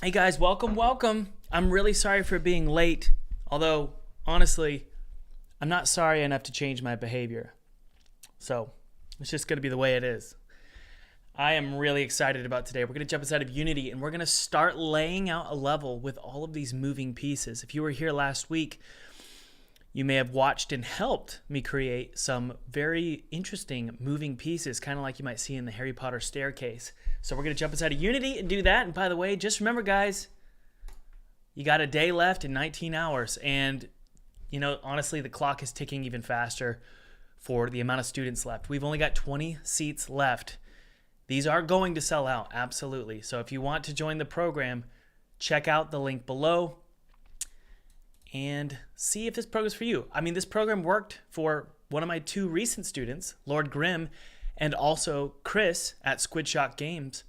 Hey guys, welcome. I'm really sorry for being late, although honestly, I'm not sorry enough to change my behavior. So it's just going to be the way it is. I am really excited about today. We're going to jump inside of Unity and we're going to start laying out a level with all of these moving pieces. If you were here last week, you may have watched and helped me create some very interesting moving pieces, kind of like you might see in the Harry Potter staircase. So we're going to jump inside of Unity and do that. And by the way, just remember, guys, you got a day left in 19 hours. And, honestly, the clock is ticking even faster for the amount of students left. We've only got 20 seats left. These are going to sell out, absolutely. So if you want to join the program, check out the link below and see if this program is for you. I mean, this program worked for one of my two recent students, Lord Grimm, and also Chris at Squidshock Games.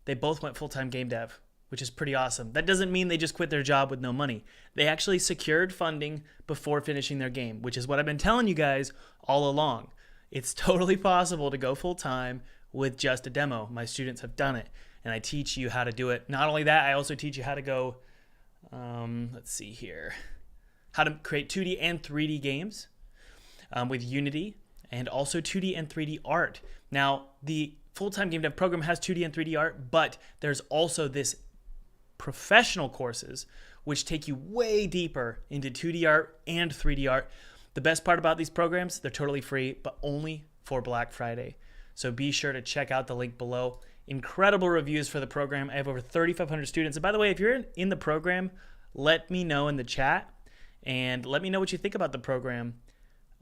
They both went full-time game dev, which is pretty awesome. That doesn't mean they just quit their job with no money. They actually secured funding before finishing their game, which is what I've been telling you guys all along. It's totally possible to go full-time with just a demo. My students have done it, and I teach you how to do it. Not only that, I also teach you how to go, let's see here, how to create 2D and 3D games with Unity, and also 2D and 3D art. Now, the full-time game dev program has 2D and 3D art, but there's also this professional courses which take you way deeper into 2D art and 3D art. The best part about these programs, they're totally free, but only for Black Friday. So be sure to check out the link below. Incredible reviews for the program. I have over 3,500 students. And by the way, if you're in the program, let me know in the chat and let me know what you think about the program.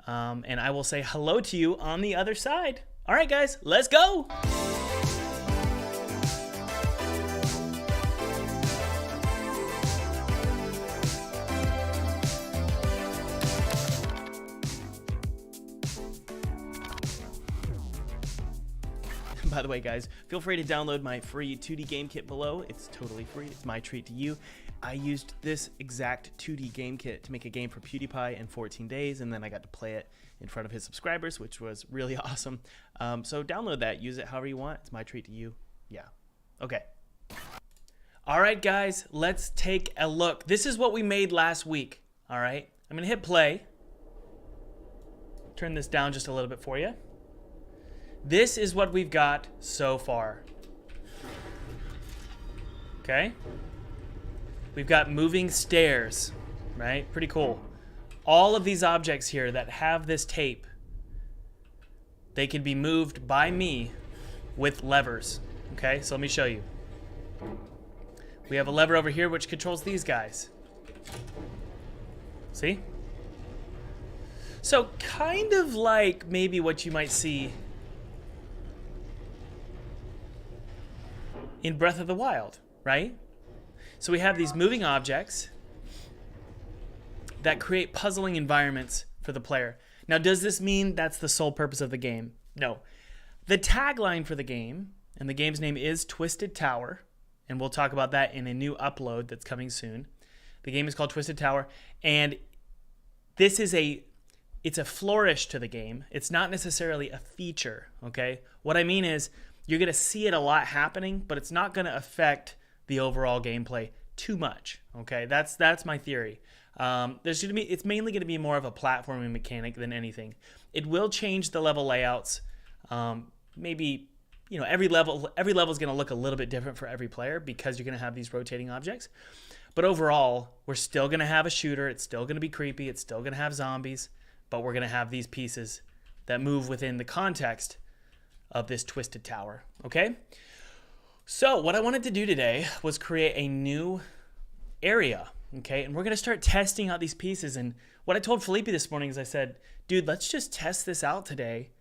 And I will say hello to you on the other side. All right, guys, let's go. By the way, guys, feel free to download my free 2D game kit below. It's totally free. It's my treat to you. I used this exact 2D game kit to make a game for PewDiePie in 14 days, and then I got to play it in front of his subscribers, which was really awesome. So download that. Use it however you want. It's my treat to you. Yeah. Okay. All right, guys, let's take a look. This is what we made last week. All right. I'm going to hit play. Turn this down just a little bit for you. This is what we've got so far. Okay? We've got moving stairs, right? Pretty cool. All of these objects here that have this tape, they can be moved by me with levers. Okay, so let me show you. We have a lever over here which controls these guys. See? So kind of like maybe what you might see in Breath of the Wild, right? So we have these moving objects that create puzzling environments for the player. Now, does this mean that's the sole purpose of the game? No. The tagline for the game, and the game's name is Twisted Tower, and we'll talk about that in a new upload that's coming soon. The game is called Twisted Tower, and this is it's a flourish to the game. It's not necessarily a feature, okay? What I mean is, you're going to see it a lot happening, but it's not going to affect the overall gameplay too much. Okay, that's my theory. It's mainly going to be more of a platforming mechanic than anything. It will change the level layouts. Maybe every level is going to look a little bit different for every player because you're going to have these rotating objects. But overall, we're still going to have a shooter. It's still going to be creepy. It's still going to have zombies, but we're going to have these pieces that move within the context of this twisted tower. Okay, so what I wanted to do today was create a new area. Okay, and we're gonna start testing out these pieces. And what I told Felipe this morning is I said, dude, let's just test this out today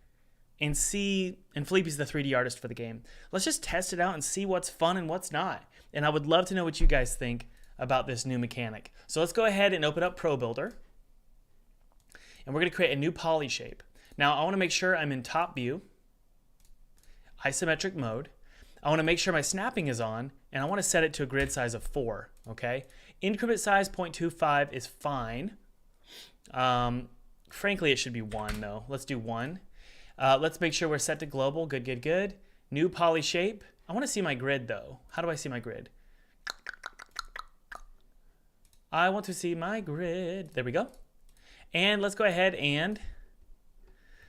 and see. And Felipe's the 3D artist for the game. Let's just test it out and see what's fun and what's not. And I would love to know what you guys think about this new mechanic. So let's go ahead and open up Pro Builder, and we're gonna create a new poly shape. Now I want to make sure I'm in top view, isometric mode. I want to make sure my snapping is on, and I want to set it to a grid size of 4, okay? Increment size 0.25 is fine. Frankly, it should be 1 though. Let's do 1. Let's make sure we're set to global. Good. New poly shape. I want to see my grid though. How do I see my grid? I want to see my grid. There we go. And let's go ahead and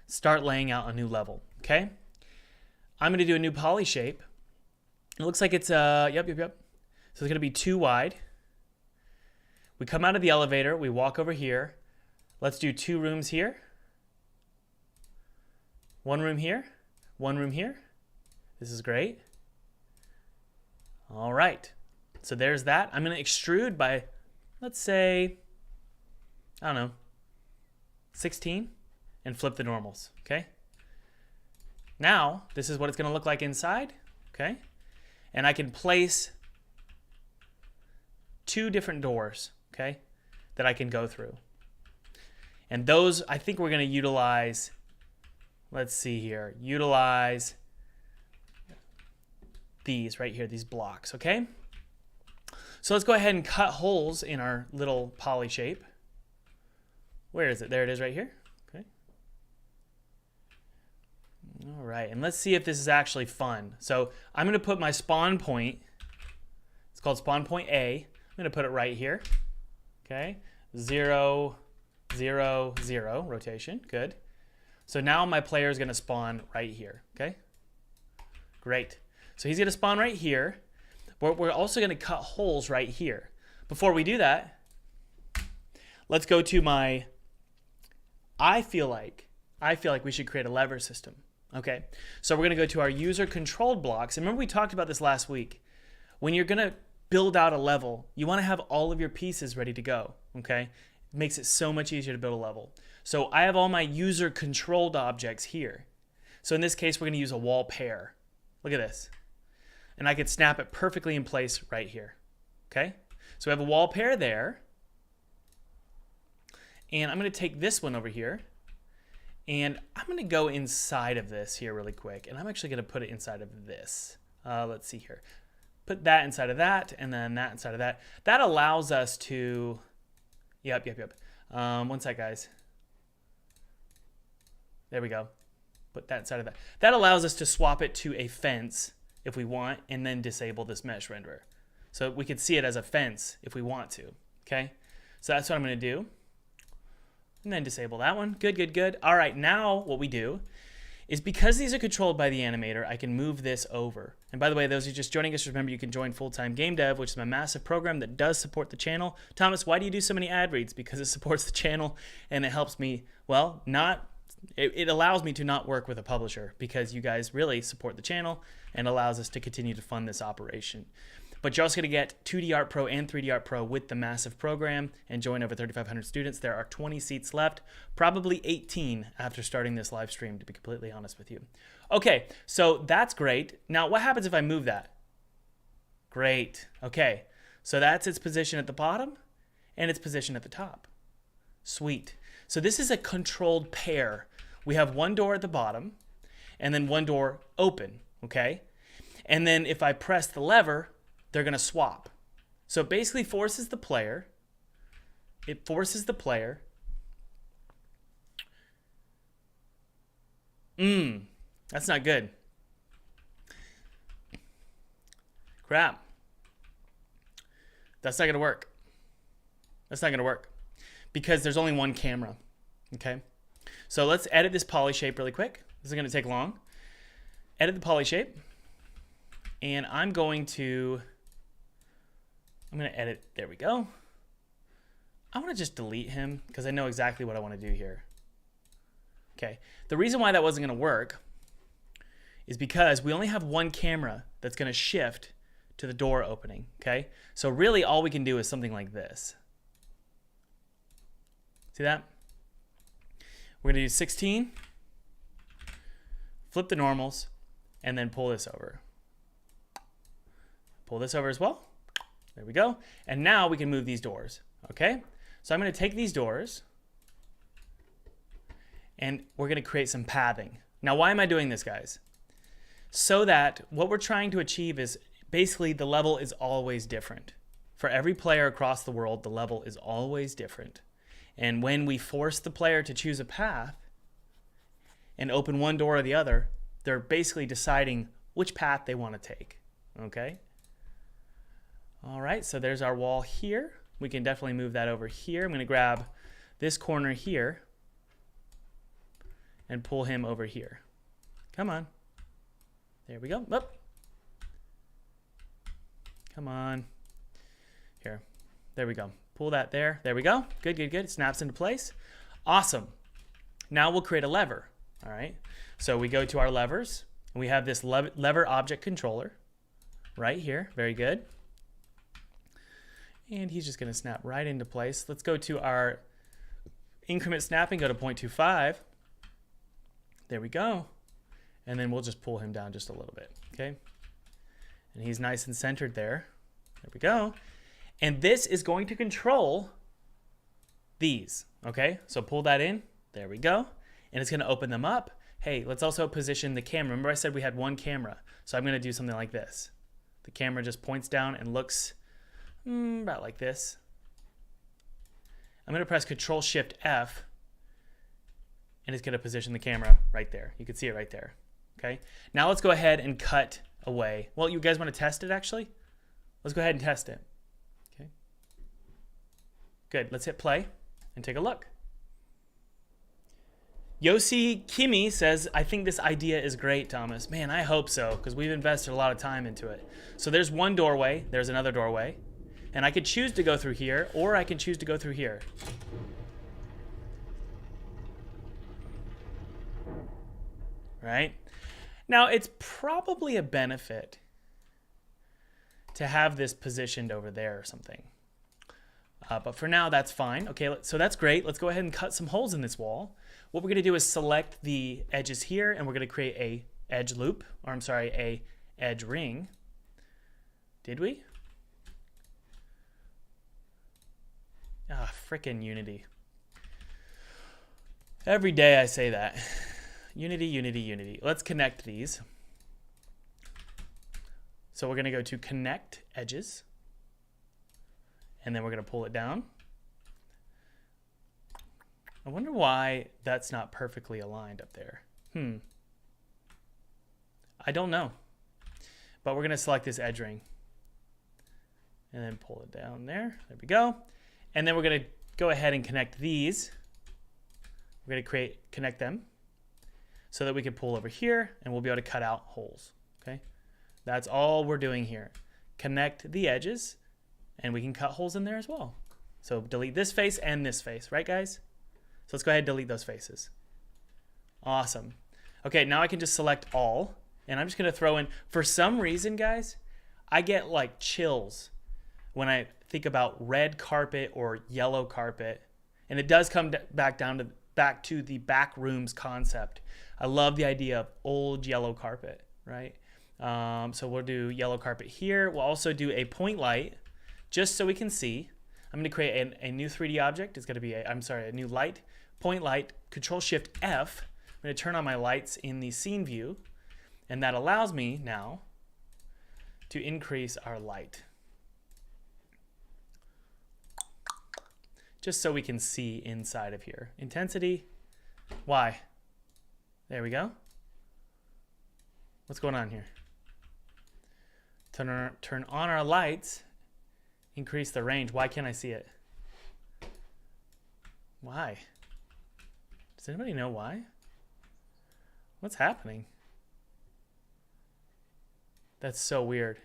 start laying out a new level, okay? I'm going to do a new poly shape. It looks like it's, yep. So it's going to be 2 wide. We come out of the elevator. We walk over here. Let's do 2 rooms here. 1 room here. 1 room here. This is great. All right. So there's that. I'm going to extrude by, let's say, I don't know, 16 and flip the normals, okay? Now, this is what it's going to look like inside, okay? And I can place 2 different doors, okay, that I can go through. And those, I think we're going to utilize, let's see here, utilize these right here, these blocks, okay? So let's go ahead and cut holes in our little poly shape. Where is it? There it is right here. Okay. All right, and let's see if this is actually fun. So I'm going to put my spawn point. It's called spawn point A. I'm going to put it right here. Okay, 0, 0, 0 rotation. Good. So now my player is going to spawn right here. Okay. Great. So he's going to spawn right here. But we're also going to cut holes right here. Before we do that, let's go to my. I feel like we should create a lever system. Okay, so we're going to go to our user controlled blocks. And remember we talked about this last week. When you're going to build out a level, you want to have all of your pieces ready to go. Okay, it makes it so much easier to build a level. So I have all my user controlled objects here. So in this case, we're going to use a wall pair. Look at this. And I could snap it perfectly in place right here. Okay, so we have a wall pair there. And I'm going to take this one over here. And I'm going to go inside of this here really quick. And I'm actually going to put it inside of this. Let's see here. Put that inside of that, and then that inside of that. That allows us to, yep. One sec, guys. There we go. Put that inside of that. That allows us to swap it to a fence if we want, and then disable this mesh renderer. So we could see it as a fence if we want to, okay? So that's what I'm going to do. And then disable that one. Good. All right, now what we do is because these are controlled by the animator, I can move this over. And by the way, those who are just joining us, remember you can join Full-Time Game Dev, which is my massive program that does support the channel. Thomas, why do you do so many ad reads? Because it supports the channel and it helps me, well, it allows me to not work with a publisher because you guys really support the channel and allows us to continue to fund this operation. But you're also going to get 2D Art Pro and 3D Art Pro with the massive program and join over 3,500 students. There are 20 seats left, probably 18 after starting this live stream, to be completely honest with you. Okay, so that's great. Now, what happens if I move that? Great. Okay, so that's its position at the bottom and its position at the top. Sweet. So this is a controlled pair. We have one door at the bottom and then one door open, okay? And then if I press the lever, they're going to swap. So it basically forces the player. It forces the player. That's not good. Crap. That's not going to work. That's not going to work because there's only one camera, okay? So let's edit this poly shape really quick. This is going to take long. Edit the poly shape. And I'm going to edit, there we go. I want to just delete him because I know exactly what I want to do here. Okay, the reason why that wasn't going to work is because we only have one camera that's going to shift to the door opening, okay? So really all we can do is something like this. See that? We're going to do 16, flip the normals, and then pull this over. Pull this over as well. There we go. And now we can move these doors, okay? So I'm going to take these doors and we're going to create some pathing. Now, why am I doing this, guys? So that what we're trying to achieve is basically the level is always different. For every player across the world, the level is always different. And when we force the player to choose a path and open one door or the other, they're basically deciding which path they want to take, okay? All right, so there's our wall here. we can definitely move that over here. I'm going to grab this corner here and pull him over here. Come on. There we go. Up. Come on. Here. There we go. Pull that there. There we go. Good, good, good. It snaps into place. Awesome. Now we'll create a lever. All right. So we go to our levers. And we have this lever object controller right here. Very good. And he's just going to snap right into place. Let's go to our increment snapping. Go to 0.25. There we go. And then we'll just pull him down just a little bit. Okay. And he's nice and centered there. There we go. And this is going to control these. Okay. So pull that in. There we go. And it's going to open them up. Hey, let's also position the camera. Remember I said we had one camera. So I'm going to do something like this. The camera just points down and looks about like this. I'm going to press Control-Shift-F. And it's going to position the camera right there. You can see it right there. Okay. Now let's go ahead and cut away. Well, you guys want to test it actually? Let's go ahead and test it. Okay. Good. Let's hit play and take a look. Yossi Kimi says, I think this idea is great, Thomas. Man, I hope so, because we've invested a lot of time into it. So there's one doorway. There's another doorway. And I could choose to go through here, or I can choose to go through here. Right? Now, it's probably a benefit to have this positioned over there or something. But for now, that's fine. Okay, so that's great. Let's go ahead and cut some holes in this wall. What we're going to do is select the edges here, and we're going to create a edge loop, or I'm sorry, a edge ring. Did we? Ah, frickin' Unity. Every day I say that. Unity, Unity, Unity. Let's connect these. So we're going to go to Connect Edges. And then we're going to pull it down. I wonder why that's not perfectly aligned up there. I don't know. But we're going to select this edge ring. And then pull it down there. There we go. And then we're going to go ahead and connect these. We're going to connect them so that we can pull over here and we'll be able to cut out holes. Okay, that's all we're doing here. Connect the edges and we can cut holes in there as well. So delete this face and this face, right guys? So let's go ahead and delete those faces. Awesome. Okay, now I can just select all and I'm just going to throw in, for some reason guys, I get like chills when I think about red carpet or yellow carpet. And it does come back to the back rooms concept. I love the idea of old yellow carpet, right? So we'll do yellow carpet here. We'll also do a point light just so we can see. I'm going to create a new 3D object. It's going to be a new light, point light, Control-Shift-F. I'm going to turn on my lights in the scene view. And that allows me now to increase our light. Just so we can see inside of here. Intensity, why? There we go. What's going on here? Turn on our lights, increase the range. Why can't I see it? Why? Does anybody know why? What's happening? That's so weird.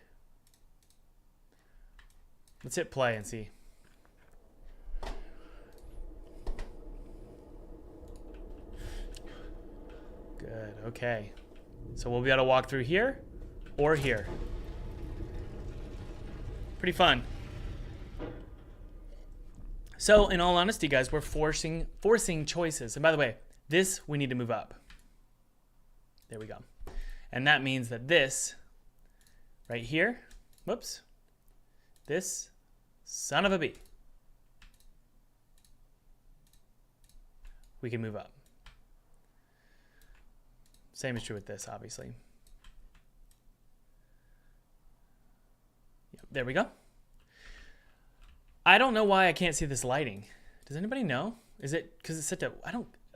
Let's hit play and see. Good, okay. So we'll be able to walk through here or here. Pretty fun. So in all honesty, guys, we're forcing choices. And by the way, this we need to move up. There we go. And that means that this right here, whoops, this son of a bee, we can move up. Same is true with this, obviously. Yep, there we go. I don't know why I can't see this lighting. Does anybody know? Is it because it's set to,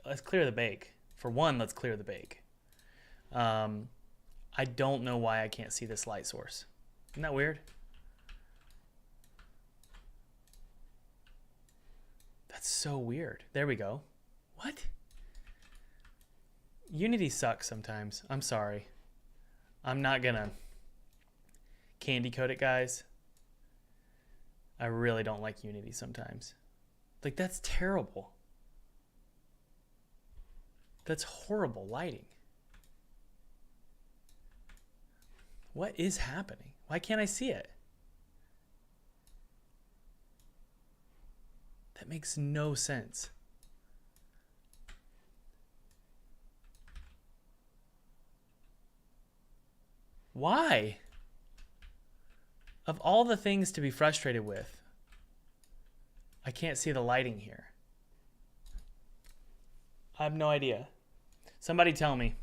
let's clear the bake. For one, let's clear the bake. I don't know why I can't see this light source. Isn't that weird? That's so weird. There we go. What? Unity sucks sometimes. I'm sorry. I'm not gonna candy coat it, guys. I really don't like Unity sometimes. Like, that's terrible. That's horrible lighting. What is happening? Why can't I see it? That makes no sense. Why? Of all the things to be frustrated with, I can't see the lighting here. I have no idea. Somebody tell me.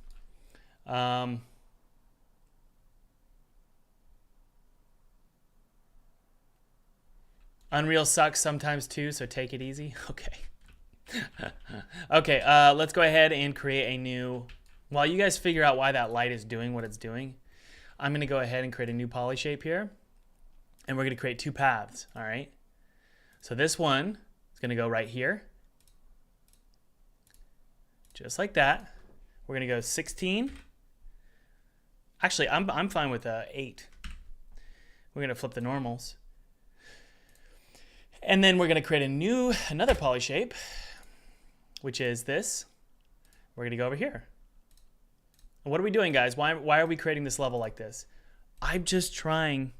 Unreal sucks sometimes too, so take it easy. Okay. Okay, let's go ahead and create a new... While you guys figure out why that light is doing what it's doing, I'm going to go ahead and create a new poly shape here. And we're going to create two paths, all right? So this one is going to go right here. Just like that. We're going to go 16. Actually, I'm fine with 8. We're going to flip the normals. And then we're going to create another poly shape, which is this. We're going to go over here. And what are we doing, guys? Why are we creating this level like this? I'm just trying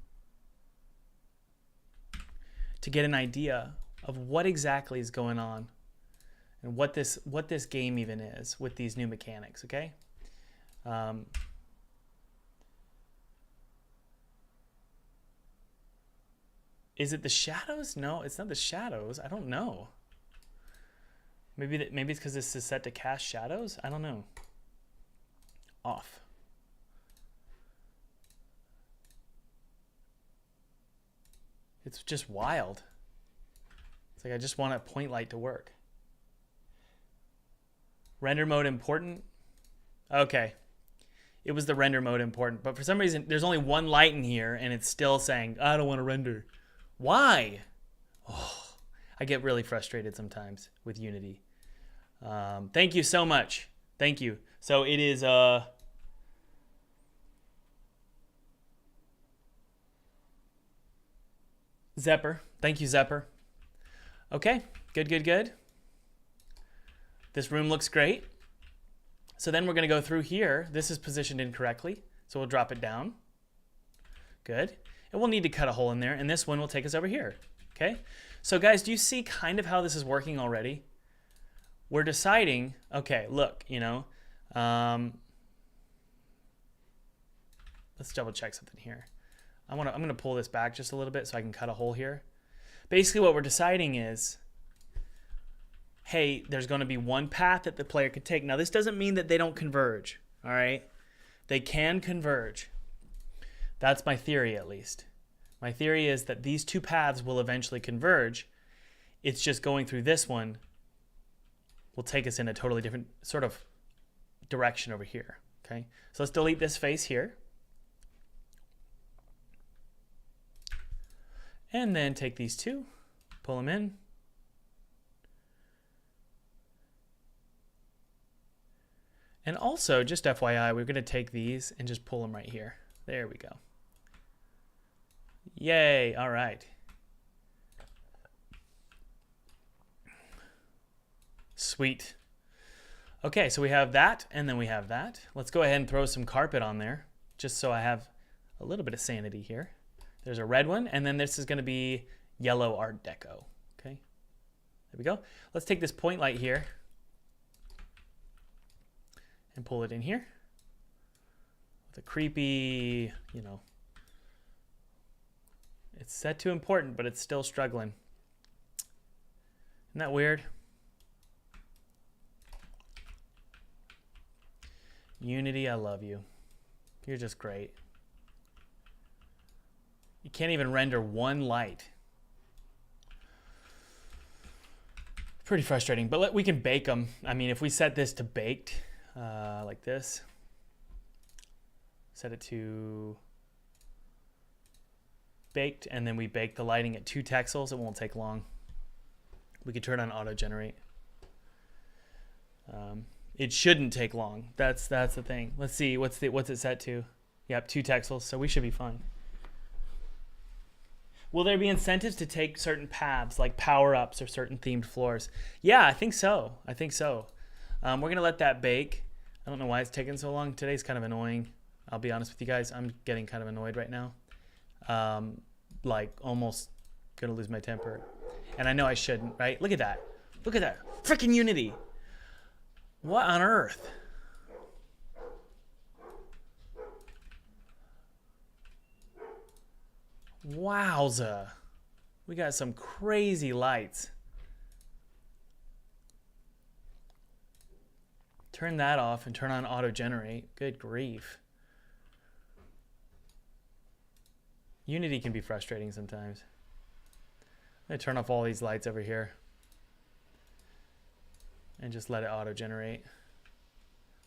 to get an idea of what exactly is going on and what this game even is with these new mechanics, okay? Is it the shadows? No, it's not the shadows. I don't know. Maybe it's because this is set to cast shadows? I don't know. Off. It's just wild. It's like I just want a point light to work. Render mode important? Okay. It was the render mode important, but for some reason there's only one light in here and it's still saying, I don't want to render. Why? Oh, I get really frustrated sometimes with Unity. Thank you so much. Thank you. So it is Zepper. Thank you, Zepper. Okay, good. This room looks great. So then we're going to go through here. This is positioned incorrectly, so we'll drop it down. Good. And we'll need to cut a hole in there, and this one will take us over here. Okay? So guys, do you see kind of how this is working already? We're deciding, okay, look, you know, let's double check something here. I'm gonna pull this back just a little bit so I can cut a hole here. Basically what we're deciding is, hey, there's gonna be one path that the player could take. Now this doesn't mean that they don't converge, all right? They can converge. That's my theory, at least. My theory is that these two paths will eventually converge. It's just going through this one will take us in a totally different sort of direction over here, okay? So let's delete this face here. And then take these two, pull them in. And also, just FYI, we're going to take these and just pull them right here. There we go. Yay, all right. Sweet. Okay, so we have that, and then we have that. Let's go ahead and throw some carpet on there, just so I have a little bit of sanity here. There's a red one, and then this is going to be yellow Art Deco. Okay, there we go. Let's take this point light here and pull it in here with a creepy, you know, it's set to important, but it's still struggling. Isn't that weird? Unity, I love you. You're just great. You can't even render one light. Pretty frustrating, but we can bake them. I mean, if we set this to baked, like this, set it to baked, and then we bake the lighting at 2 texels, it won't take long. We could turn on auto generate. It shouldn't take long. That's the thing. Let's see, what's it set to? Yep, 2 texels, so we should be fine. Will there be incentives to take certain paths, like power-ups or certain themed floors? Yeah, I think so. We're going to let that bake. I don't know why it's taking so long. Today's kind of annoying. I'll be honest with you guys. I'm getting kind of annoyed right now. Like, almost going to lose my temper. And I know I shouldn't, right? Look at that. Look at that. Freaking Unity. What on earth? Wowza. We got some crazy lights. Turn that off and turn on auto generate. Good grief. Unity can be frustrating sometimes. I'm going to turn off all these lights over here and just let it auto generate.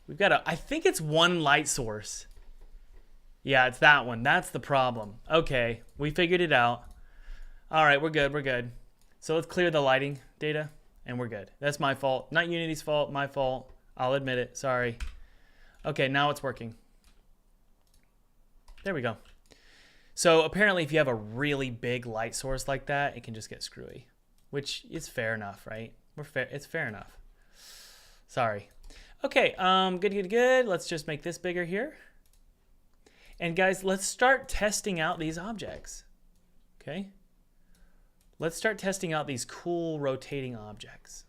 We've got I think it's one light source. Yeah, it's that one. That's the problem. Okay, we figured it out. All right, we're good. So let's clear the lighting data, and we're good. That's my fault. Not Unity's fault, my fault. I'll admit it. Sorry. Okay, now it's working. There we go. So apparently if you have a really big light source like that, it can just get screwy, which is fair enough, right? It's fair enough. Sorry. Okay, good. Let's just make this bigger here. And guys, let's start testing out these objects, okay? Let's start testing out these cool rotating objects.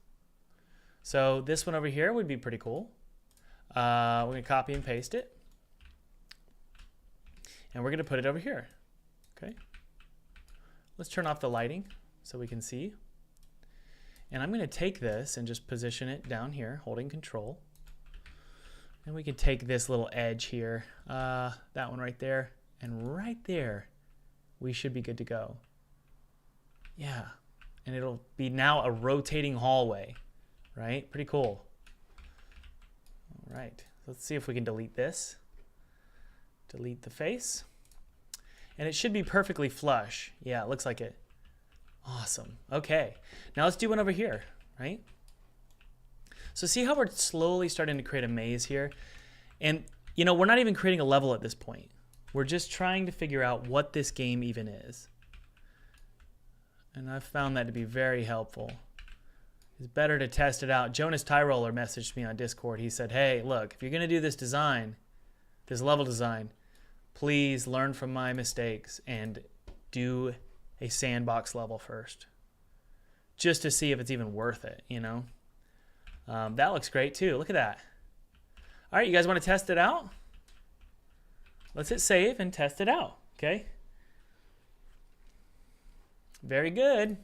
So this one over here would be pretty cool. We're gonna copy and paste it. And we're gonna put it over here, okay? Let's turn off the lighting so we can see. And I'm gonna take this and just position it down here, holding control. And we can take this little edge here, that one right there, and right there, we should be good to go. Yeah, and it'll be now a rotating hallway, right? Pretty cool. All right, let's see if we can delete this. Delete the face. And it should be perfectly flush. Yeah, it looks like it. Awesome. Okay, now let's do one over here, right? So see how we're slowly starting to create a maze here? And, you know, we're not even creating a level at this point. We're just trying to figure out what this game even is. And I've found that to be very helpful. It's better to test it out. Jonas Tyroller messaged me on Discord. He said, hey, look, if you're going to do this design, this level design, please learn from my mistakes and do a sandbox level first. Just to see if it's even worth it, you know? That looks great too. Look at that. All right, you guys want to test it out? Let's hit save and test it out, okay? Very good.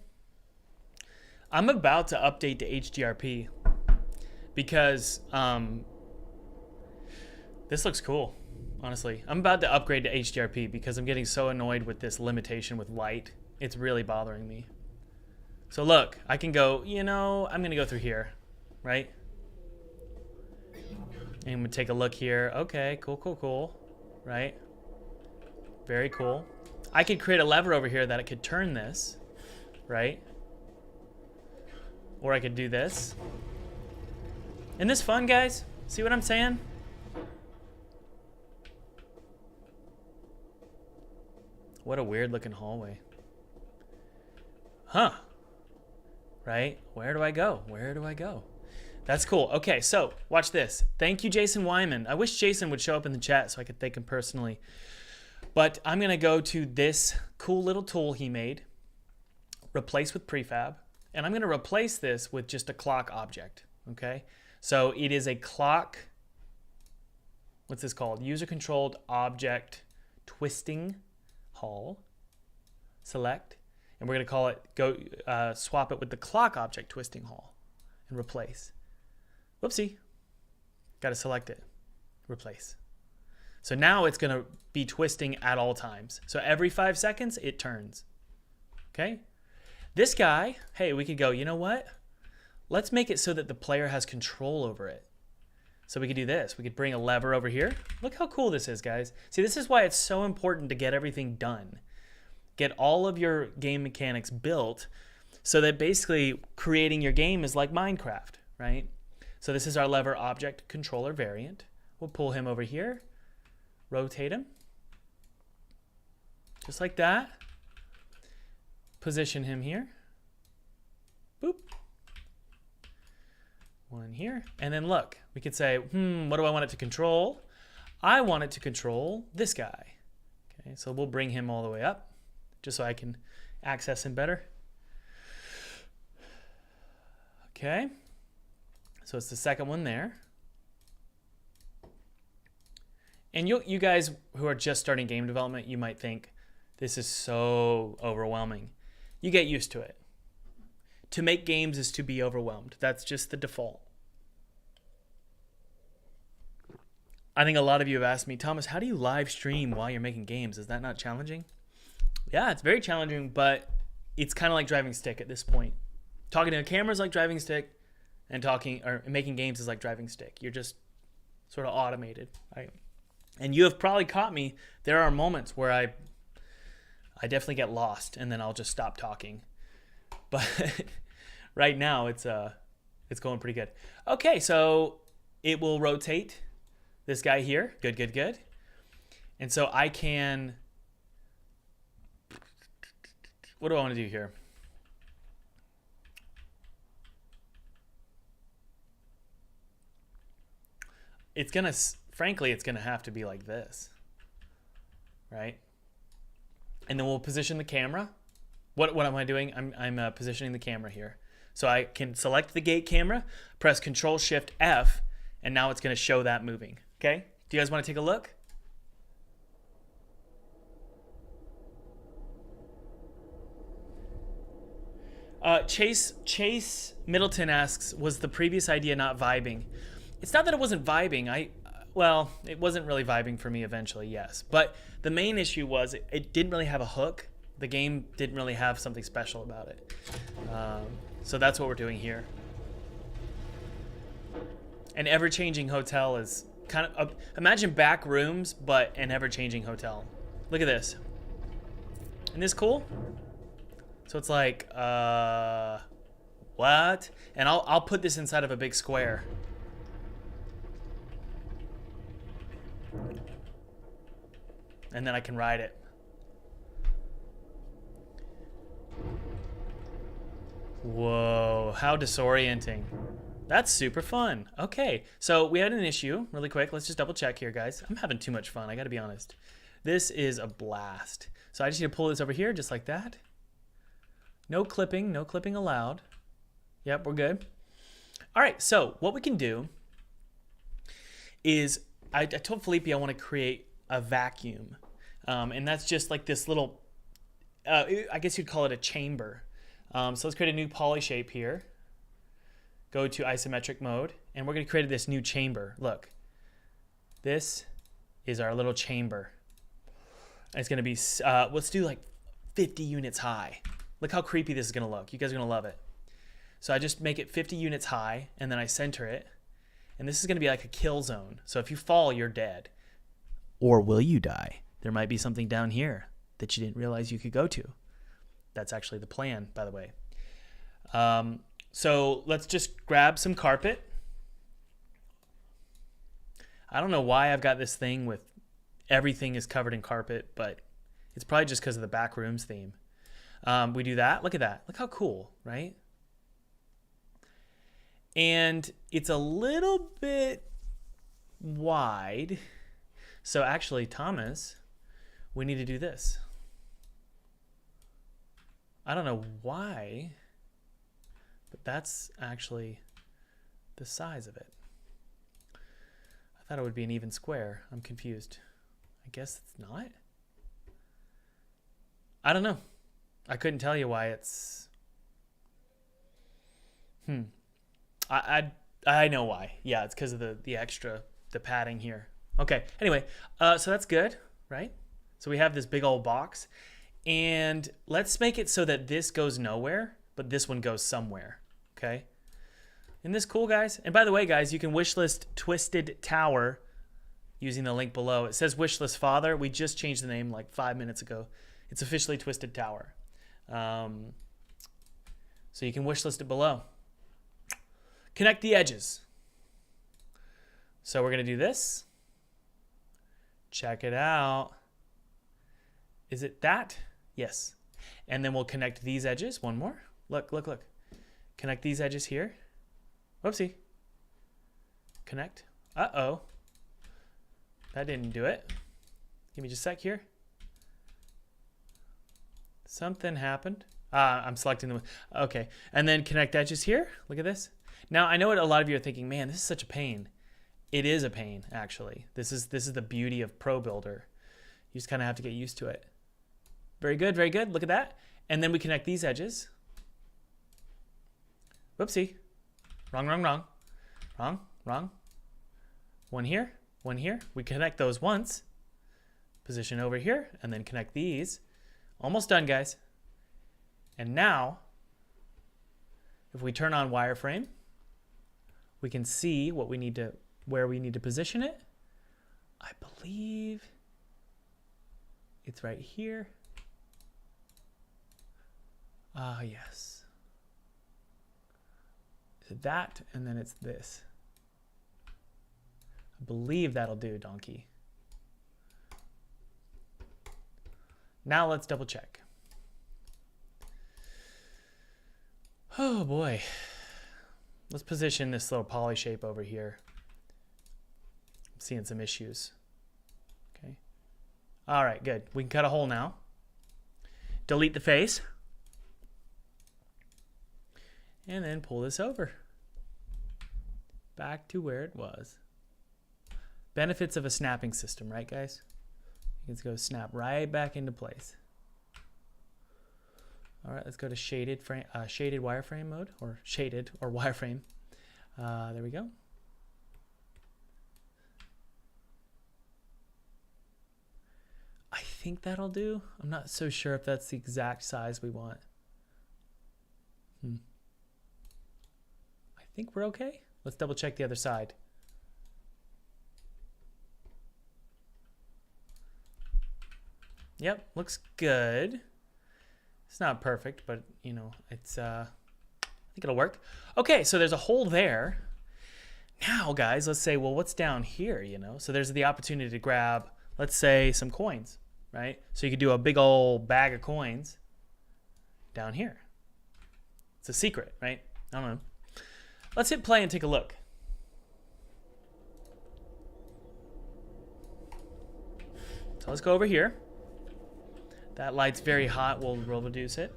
I'm about to update to HDRP because this looks cool, honestly. I'm about to upgrade to HDRP because I'm getting so annoyed with this limitation with light. It's really bothering me. So look, I can go, you know, I'm going to go through here. Right? And we'll take a look here. Okay, cool. Right? Very cool. I could create a lever over here that it could turn this. Right? Or I could do this. Isn't this fun, guys? See what I'm saying? What a weird looking hallway. Huh. Right? Where do I go? That's cool. Okay, so watch this. Thank you, Jason Wyman. I wish Jason would show up in the chat so I could thank him personally. But I'm going to go to this cool little tool he made, replace with prefab, and I'm going to replace this with just a clock object, okay? So it is a clock, what's this called? User-controlled object twisting hall. Select, and we're going to call it, swap it with the clock object twisting hall and replace. Whoopsie. Got to select it. Replace. So now it's going to be twisting at all times. So every 5 seconds, it turns. Okay? This guy, hey, we could go, you know what? Let's make it so that the player has control over it. So we could do this. We could bring a lever over here. Look how cool this is, guys. See, this is why it's so important to get everything done. Get all of your game mechanics built So that basically creating your game is like Minecraft, right? So this is our lever object controller variant. We'll pull him over here, rotate him, just like that. Position him here. Boop. One here. And then look, we could say, what do I want it to control? I want it to control this guy. Okay, so we'll bring him all the way up just so I can access him better. Okay. So it's the second one there. And you guys who are just starting game development, you might think this is so overwhelming. You get used to it. To make games is to be overwhelmed. That's just the default. I think a lot of you have asked me, Thomas, how do you live stream while you're making games? Is that not challenging? Yeah, it's very challenging, but it's kind of like driving stick at this point. Talking to a camera is like driving stick, and making games is like driving stick. You're just sort of automated, right? And you have probably caught me. There are moments where I definitely get lost, and then I'll just stop talking. But right now, it's going pretty good. Okay, so it will rotate this guy here. Good, good, good. And so I can. What do I want to do here? Frankly, it's gonna have to be like this, right? And then we'll position the camera. What am I doing? I'm positioning the camera here. So I can select the gate camera, press Control Shift F, and now it's gonna show that moving. Okay? Do you guys want to take a look? Chase Middleton asks, was the previous idea not vibing? It's not that it wasn't vibing. Well, it wasn't really vibing for me eventually, yes. But the main issue was it didn't really have a hook. The game didn't really have something special about it. So that's what we're doing here. An ever-changing hotel is kind of... imagine back rooms, but an ever-changing hotel. Look at this. Isn't this cool? So it's like, what? And I'll put this inside of a big square. And then I can ride it. Whoa, how disorienting. That's super fun. Okay, so we had an issue really quick. Let's just double check here, guys. I'm having too much fun, I gotta be honest. This is a blast. So I just need to pull this over here just like that. No clipping allowed. Yep, we're good. All right, so what we can do is, I told Felipe I want to create a vacuum. And that's just like this little, I guess you'd call it a chamber. So let's create a new poly shape here. Go to isometric mode, and we're going to create this new chamber. Look, this is our little chamber. And it's going to be, let's do like 50 units high. Look how creepy this is going to look. You guys are going to love it. So I just make it 50 units high, and then I center it. And this is going to be like a kill zone. So if you fall, you're dead. Or will you die? There might be something down here that you didn't realize you could go to. That's actually the plan, by the way. So let's just grab some carpet. I don't know why I've got this thing with everything is covered in carpet, but it's probably just because of the back rooms theme. We do that. Look at that. Look how cool, right? And it's a little bit wide. So actually, Thomas, we need to do this. I don't know why, but that's actually the size of it. I thought it would be an even square. I'm confused. I guess it's not. I don't know. I couldn't tell you why it's... I know why. Yeah, it's because of the extra, the padding here. Okay, anyway, so that's good, right? So we have this big old box. And let's make it so that this goes nowhere, but this one goes somewhere, okay? Isn't this cool, guys? And by the way, guys, you can wishlist Twisted Tower using the link below. It says wishlist father. We just changed the name like 5 minutes ago. It's officially Twisted Tower. So you can wish list it below. Connect the edges. So we're going to do this. Check it out. Is it that? Yes. And then we'll connect these edges. One more. Look, look, look. Connect these edges here. Whoopsie. Connect. Uh-oh. That didn't do it. Give me just a sec here. Something happened. I'm selecting them. Okay. And then connect edges here. Look at this. Now, I know what a lot of you are thinking, man, this is such a pain. It is a pain, actually. This is the beauty of Pro Builder. You just kind of have to get used to it. Very good, very good. Look at that. And then we connect these edges. Whoopsie. Wrong, wrong, wrong. Wrong, wrong. One here, one here. We connect those once. Position over here, and then connect these. Almost done, guys. And now, if we turn on wireframe, we can see what we need to, where we need to position it. I believe it's right here. Ah, yes. So that, and then it's this. I believe that'll do, donkey. Now let's double check. Oh boy. Let's position this little poly shape over here. I'm seeing some issues. Okay. All right, good. We can cut a hole now. Delete the face. And then pull this over. Back to where it was. Benefits of a snapping system, right, guys? You can go snap right back into place. All right, let's go to shaded wireframe mode, or shaded or wireframe. There we go. I think that'll do. I'm not so sure if that's the exact size we want. I think we're okay. Let's double check the other side. Yep, looks good. It's not perfect, but you know, it's I think it'll work. Okay, so there's a hole there. Now, guys, let's say, well, what's down here, you know? So there's the opportunity to grab, let's say, some coins, right? So you could do a big old bag of coins down here. It's a secret, right? I don't know. Let's hit play and take a look. So let's go over here. That light's very hot. We'll reduce it.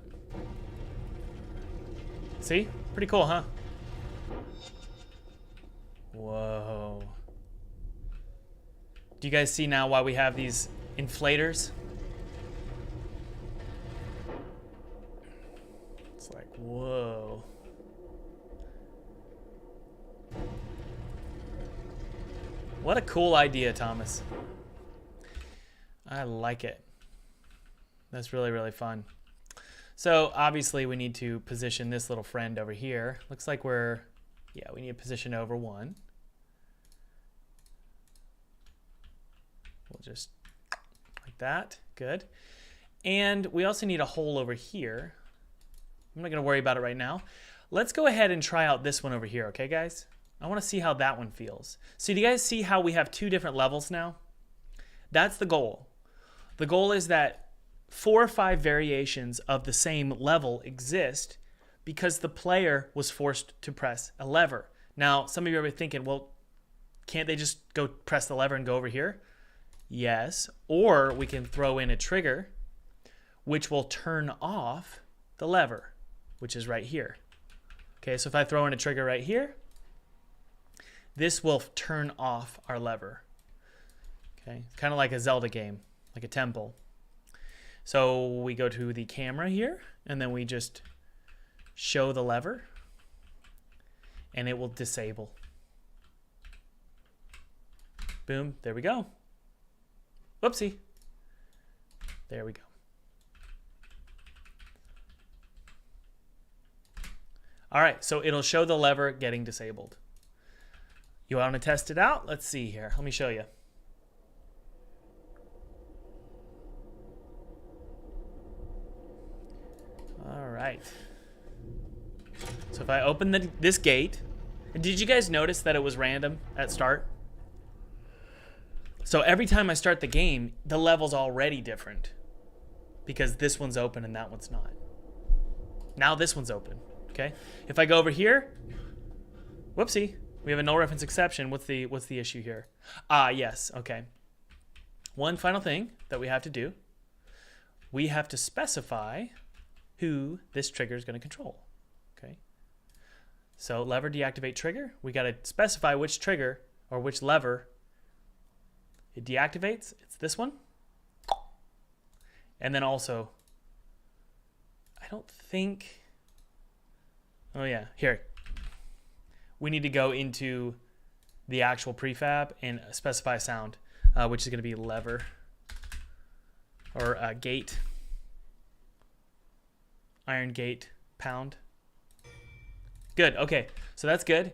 See? Pretty cool, huh? Whoa. Do you guys see now why we have these inflators? It's like, whoa. What a cool idea, Thomas. I like it. That's really, really fun. So obviously we need to position this little friend over here. Looks like we're, yeah, we need to position over one. We'll just like that. Good. And we also need a hole over here. I'm not going to worry about it right now. Let's go ahead and try out this one over here, okay, guys? I want to see how that one feels. So do you guys see how we have two different levels now? That's the goal. The goal is that 4 or 5 variations of the same level exist because the player was forced to press a lever. Now, some of you are thinking, well, can't they just go press the lever and go over here? Yes, or we can throw in a trigger which will turn off the lever, which is right here. Okay, so if I throw in a trigger right here, this will turn off our lever. Okay, it's kind of like a Zelda game, like a temple. So we go to the camera here, and then we just show the lever, and it will disable. Boom, there we go. Whoopsie. There we go. All right, so it'll show the lever getting disabled. You want to test it out? Let's see here. Let me show you. All right. So if I open this gate, and did you guys notice that it was random at start? So every time I start the game, the level's already different because this one's open and that one's not. Now this one's open, okay? If I go over here, whoopsie, we have a null reference exception. What's the issue here? Yes, okay. One final thing that we have to do. We have to specify who this trigger is going to control, okay? So lever deactivate trigger. We got to specify which trigger or which lever it deactivates. It's this one. And then also, I don't think, oh yeah, here. We need to go into the actual prefab and specify sound, which is going to be lever or gate, iron gate, pound. Good, okay, so that's good.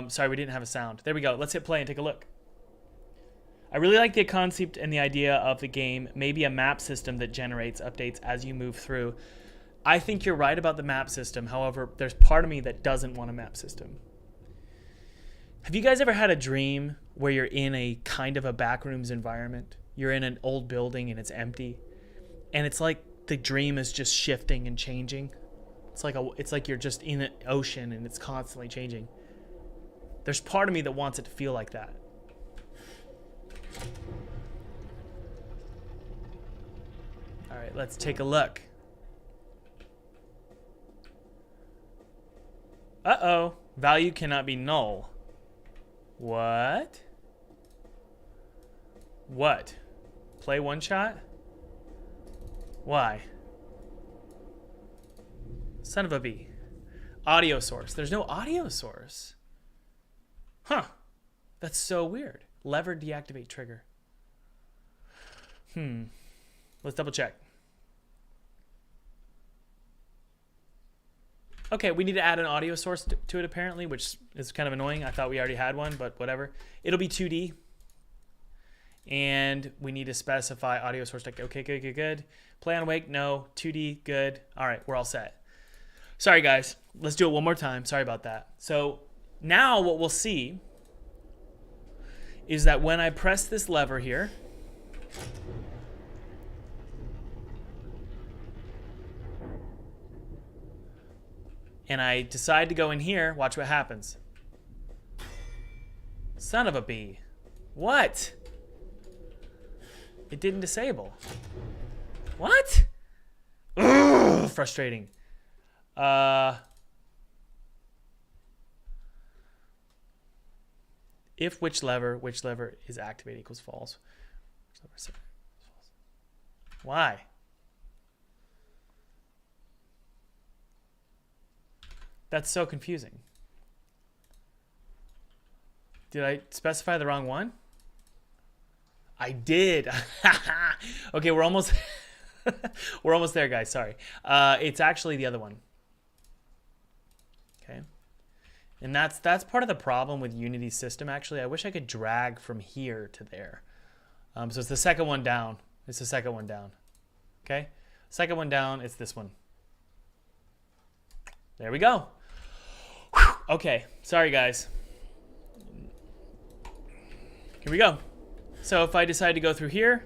Sorry, we didn't have a sound. There we go, let's hit play and take a look. I really like the concept and the idea of the game, maybe a map system that generates updates as you move through. I think you're right about the map system. However, there's part of me that doesn't want a map system. Have you guys ever had a dream where you're in a kind of a backrooms environment? You're in an old building and it's empty. And it's like the dream is just shifting and changing. It's like you're just in an ocean and it's constantly changing. There's part of me that wants it to feel like that. All right, let's take a look. Uh-oh, value cannot be null. What? What? Play one shot? Why? Son of a bee. Audio source. There's no audio source. Huh. That's so weird. Lever deactivate trigger. Let's double check. Okay, we need to add an audio source to it apparently, which is kind of annoying. I thought we already had one, but whatever. It'll be 2D. And we need to specify audio source. Like, okay, good. Play on wake, no. 2D, good. All right, we're all set. Sorry, guys. Let's do it one more time. Sorry about that. So now what we'll see is that when I press this lever here, and I decide to go in here, watch what happens. Son of a bee. What? It didn't disable. What? Ugh, frustrating. If which lever is activated equals false. Why? That's so confusing. Did I specify the wrong one? I did. Okay, we're almost we're almost there, guys. Sorry. It's actually the other one. Okay. And that's part of the problem with Unity's system, actually. I wish I could drag from here to there. So it's the second one down. It's the second one down. Okay? Second one down, it's this one. There we go. Whew. Okay, sorry guys. Here we go. So if I decide to go through here,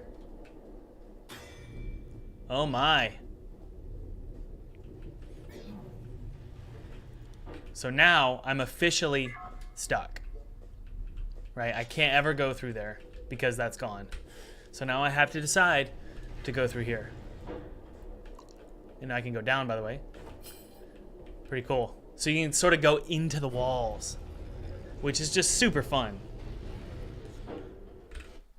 oh my. So now I'm officially stuck, right? I can't ever go through there because that's gone. So now I have to decide to go through here. And I can go down, by the way. Pretty cool. So you can sort of go into the walls, which is just super fun.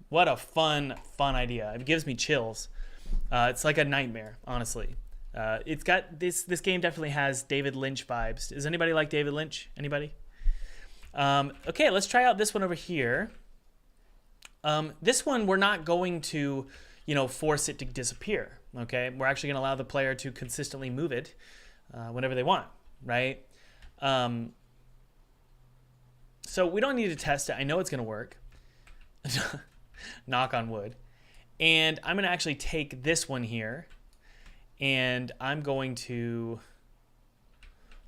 What a fun idea. It gives me chills. It's like a nightmare, honestly. It's got this game definitely has David Lynch vibes. Does anybody like David Lynch? Anybody? Okay, let's try out this one over here. This one we're not going to, force it to disappear. Okay, we're actually going to allow the player to consistently move it whenever they want, right? So we don't need to test it. I know it's going to work. Knock on wood. And I'm going to actually take this one here, and I'm going to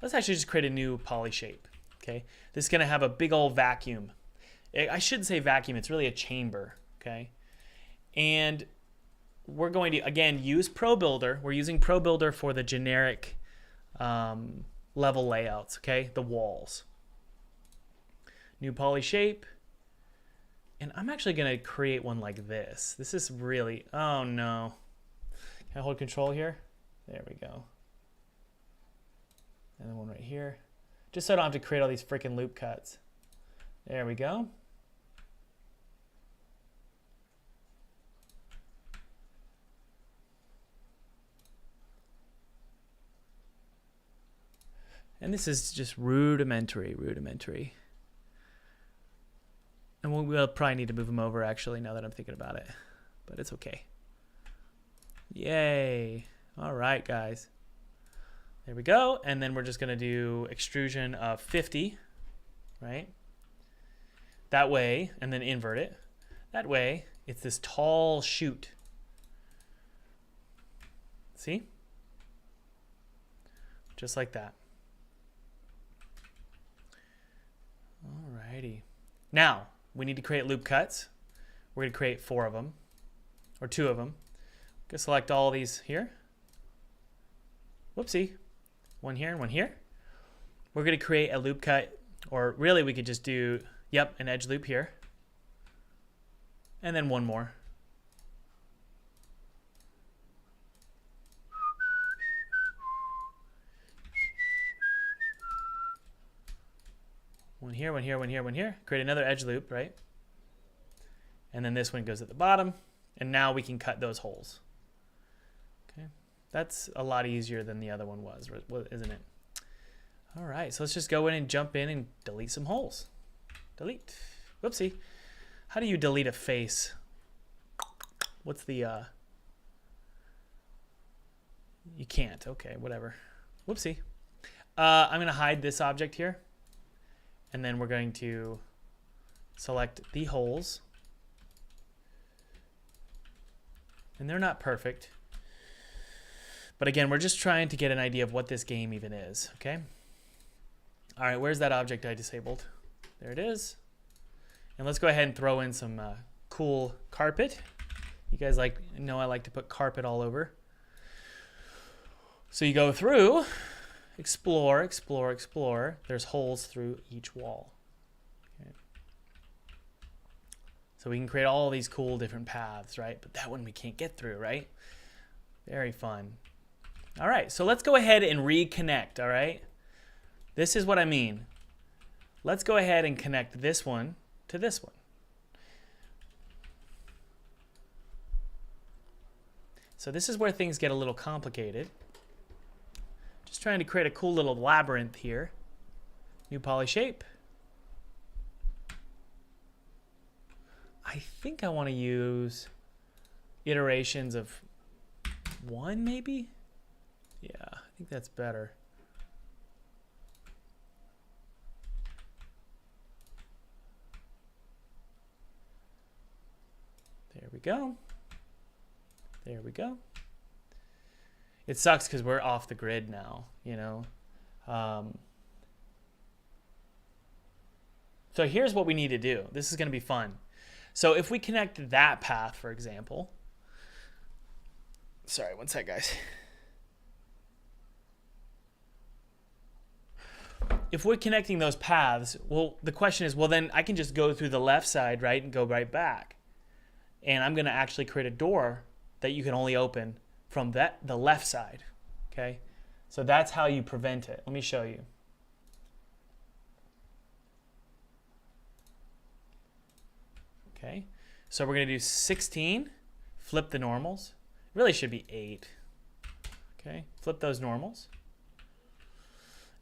let's actually just create a new poly shape. Okay, this is going to have a big old vacuum. I shouldn't say vacuum, it's really a chamber. Okay, and we're going to, again, use Pro Builder. We're using Pro Builder for the generic level layouts, okay, the walls. New poly shape. And I'm actually going to create one like this. This is really, oh no. Can I hold control here? There we go. And then one right here. Just so I don't have to create all these freaking loop cuts. There we go. And this is just rudimentary. And we'll probably need to move them over, actually, now that I'm thinking about it. But it's okay. Yay. All right, guys. There we go. And then we're just going to do extrusion of 50, right? That way, and then invert it. That way, it's this tall shoot. See? Just like that. Alrighty. Now, we need to create loop cuts. We're going to create 4 of them, or 2 of them. Go select all of these here. Whoopsie. One here and one here. We're going to create a loop cut, or really we could just do, yep, an edge loop here. And then one more. One here, one here, one here, one here. Create another edge loop, right? And then this one goes at the bottom. And now we can cut those holes. Okay, that's a lot easier than the other one was, isn't it? All right, so let's just go in and jump in and delete some holes. Delete. Whoopsie. How do you delete a face? What's the, you can't. Okay, whatever. Whoopsie. I'm going to hide this object here. And then we're going to select the holes. And they're not perfect. But again, we're just trying to get an idea of what this game even is, okay? All right, where's that object I disabled? There it is. And let's go ahead and throw in some cool carpet. You guys know I like to put carpet all over. So you go through, explore, explore, explore. There's holes through each wall. Okay. So we can create all these cool different paths, right? But that one we can't get through, right? Very fun. All right, so let's go ahead and reconnect, all right? This is what I mean. Let's go ahead and connect this one to this one. So this is where things get a little complicated. Just trying to create a cool little labyrinth here. New poly shape. I think I want to use iterations of 1 maybe? Yeah, I think that's better. There we go. There we go. It sucks because we're off the grid now, you know. So here's what we need to do. This is going to be fun. So if we connect that path, for example. Sorry, one sec, guys. If we're connecting those paths, well, the question is, well, then I can just go through the left side, right, and go right back. And I'm going to actually create a door that you can only open from the left side, okay? So that's how you prevent it. Let me show you. Okay, so we're going to do 16, flip the normals. It really should be 8. Okay, flip those normals.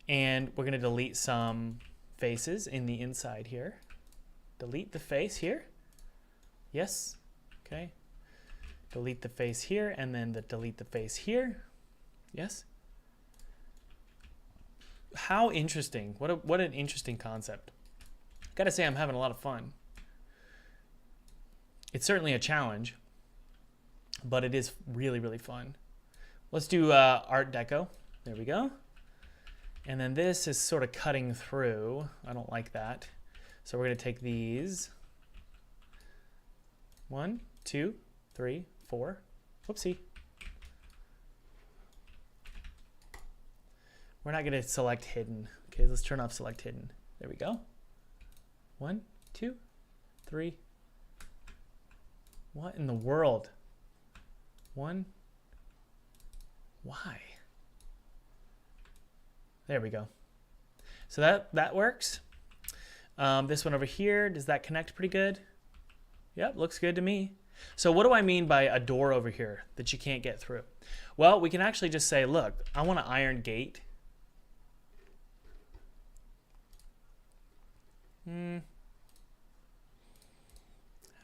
And we're going to delete some faces in the inside here. Delete the face here. Yes. Okay. Delete the face here, and then delete the face here. Yes. How interesting. What an interesting concept. Gotta say, I'm having a lot of fun. It's certainly a challenge, but it is really, really fun. Let's do Art Deco. There we go. And then this is sort of cutting through. I don't like that. So we're going to take these. 1, 2, 3, 4. Whoopsie. We're not going to select hidden. Okay, let's turn off select hidden. There we go. 1, 2, 3. What in the world? 1. Why? There we go. So that works. This one over here, does that connect pretty good? Yep, looks good to me. So what do I mean by a door over here that you can't get through? Well, we can actually just say, look, I want an iron gate.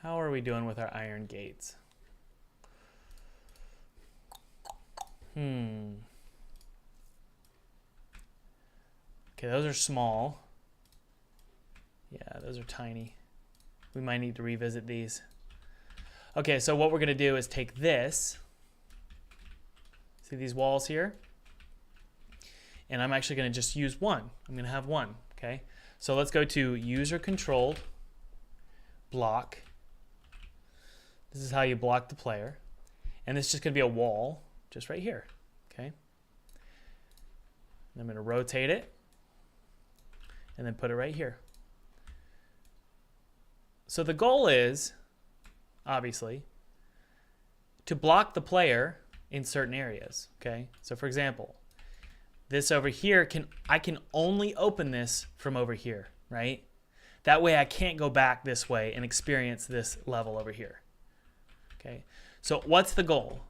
How are we doing with our iron gates? Okay, those are small. Yeah, those are tiny. We might need to revisit these. Okay, so what we're going to do is take this. See these walls here? And I'm actually going to just use one. I'm going to have one, okay? So let's go to user controlled block. This is how you block the player. And this is just going to be a wall just right here, okay? And I'm going to rotate it and then put it right here. So the goal is, obviously, to block the player in certain areas, okay? So for example, this over here, I can only open this from over here, right? That way I can't go back this way and experience this level over here, okay? So what's the goal?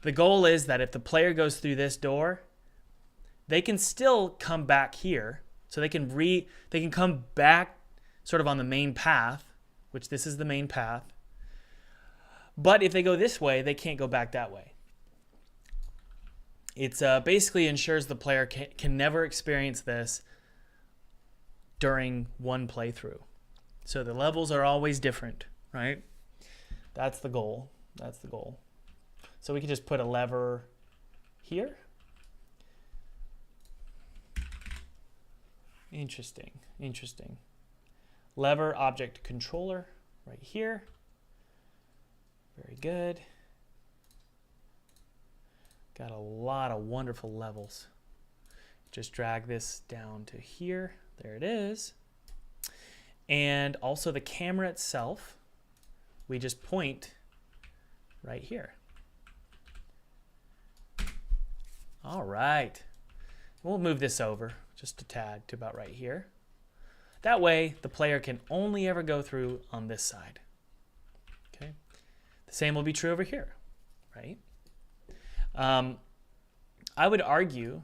The goal is that if the player goes through this door, they can still come back here. So they can come back sort of on the main path, which this is the main path. But if they go this way, they can't go back that way. It's basically ensures the player can never experience this during one playthrough. So the levels are always different, right? That's the goal. That's the goal. So we can just put a lever here. Interesting, interesting. Lever object controller right here. Very good. Got a lot of wonderful levels. Just drag this down to here. There it is. And also the camera itself, we just point right here. All right. We'll move this over just a tad to about right here. That way, the player can only ever go through on this side. Okay. The same will be true over here, right? I would argue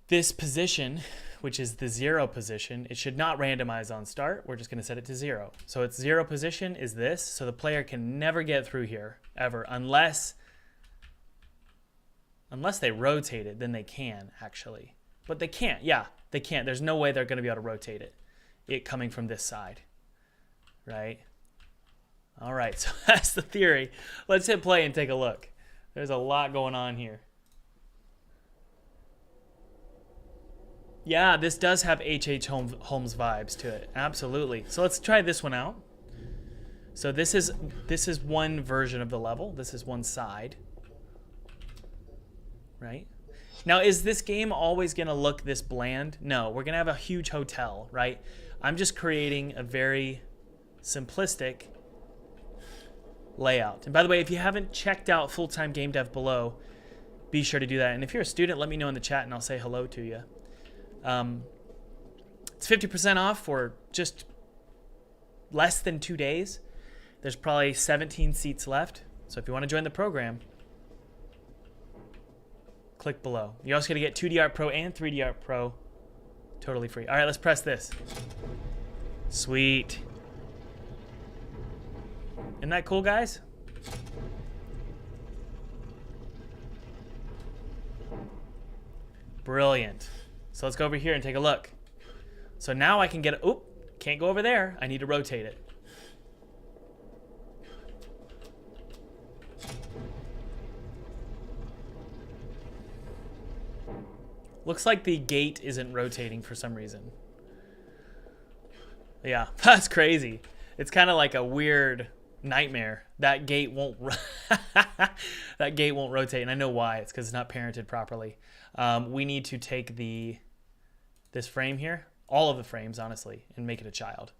this position, which is the 0 position, it should not randomize on start. We're just going to set it to 0. So its 0 position is this, so the player can never get through here, ever, unless they rotate it, then they can, actually. But they can't, yeah, they can't. There's no way they're going to be able to rotate it coming from this side, right? All right, so that's the theory. Let's hit play and take a look. There's a lot going on here. Yeah, this does have H.H. Holmes vibes to it, absolutely. So let's try this one out. So this is one version of the level. This is one side. Right? Now, is this game always going to look this bland? No, we're going to have a huge hotel, right? I'm just creating a very simplistic layout. And by the way, if you haven't checked out Full-Time Game Dev below, be sure to do that. And if you're a student, let me know in the chat and I'll say hello to you. It's 50% off for just less than 2 days. There's probably 17 seats left. So if you want to join the program, click below. You're also going to get 2D Art Pro and 3D Art Pro totally free. All right, let's press this. Sweet. Isn't that cool, guys? Brilliant. So let's go over here and take a look. So now I can get, oh, can't go over there. I need to rotate it. Looks like the gate isn't rotating for some reason. Yeah, that's crazy. It's kind of like a weird nightmare. That gate won't that gate won't rotate, and I know why. It's because it's not parented properly. We need to take this frame here, all of the frames, honestly, and make it a child.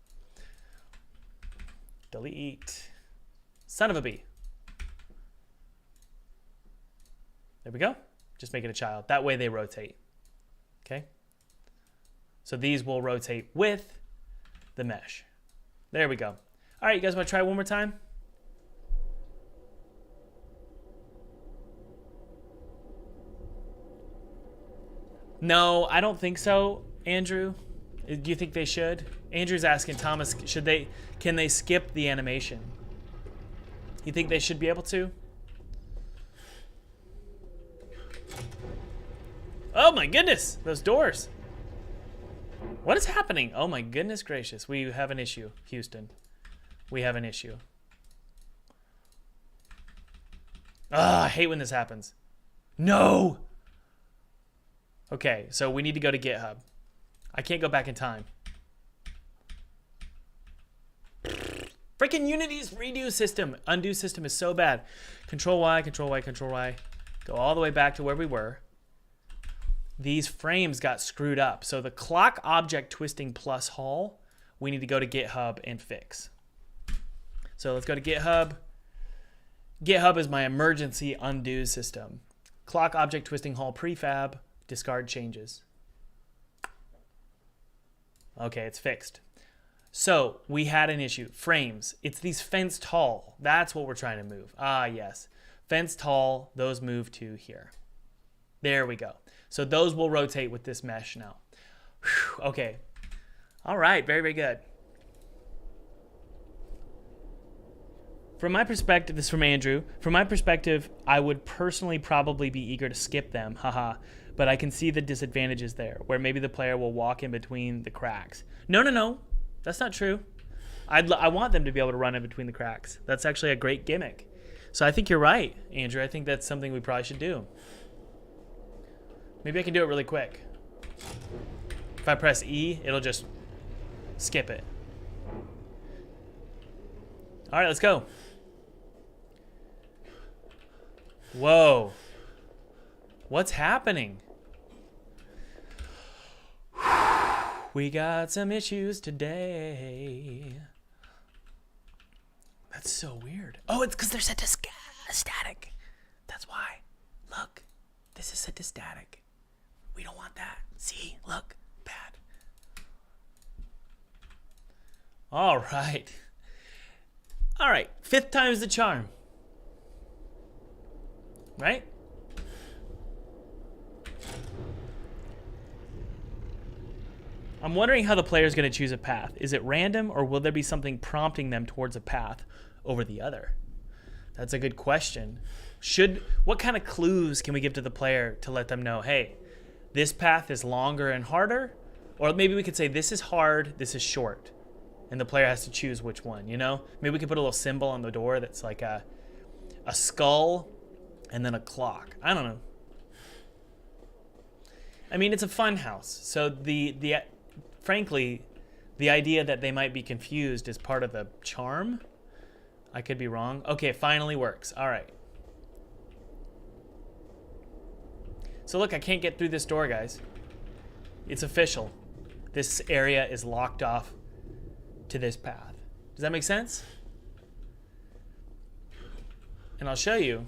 Delete. Son of a bee. There we go. Just make it a child. That way they rotate. Okay? So these will rotate with the mesh. There we go. All right, you guys want to try one more time? No, I don't think so, Andrew. Do you think they should? Andrew's asking Thomas, can they skip the animation? You think they should be able to? Oh my goodness, those doors. What is happening? Oh my goodness gracious. We have an issue, Houston. We have an issue. I hate when this happens. No! Okay, so we need to go to GitHub. I can't go back in time. Freaking Unity's redo system, undo system is so bad. Control Y, Control Y, Control Y. Go all the way back to where we were. These frames got screwed up. So the clock object twisting plus Hall, we need to go to GitHub and fix. So let's go to GitHub. GitHub is my emergency undo system. Clock object twisting Hall prefab, discard changes. Okay, it's fixed. So we had an issue. Frames. It's these fenced Hall. That's what we're trying to move. Ah, yes. Fenced Hall, those move to here. There we go. So those will rotate with this mesh now. Whew, okay. All right. Very, very good. From my perspective, this is from Andrew. From my perspective, I would personally probably be eager to skip them. Haha. But I can see the disadvantages there, where maybe the player will walk in between the cracks. No. That's not true. I want them to be able to run in between the cracks. That's actually a great gimmick. So I think you're right, Andrew. I think that's something we probably should do. Maybe I can do it really quick. If I press E, it'll just skip it. All right, let's go. Whoa. What's happening? We got some issues today. That's so weird. Oh, it's because they're set to static. That's why. Look, this is set to static. We don't want that. See, look, bad. All right. All right, 5th time's the charm. Right? I'm wondering how the player is going to choose a path. Is it random, or will there be something prompting them towards a path over the other? That's a good question. What kind of clues can we give to the player to let them know, hey, this path is longer and harder? Or maybe we could say, this is hard, this is short. And the player has to choose which one, you know? Maybe we could put a little symbol on the door that's like a skull and then a clock. I don't know. I mean, it's a fun house. So frankly, the idea that they might be confused is part of the charm. I could be wrong. Okay, it finally works. All right. So look, I can't get through this door, guys. It's official. This area is locked off to this path. Does that make sense? And I'll show you.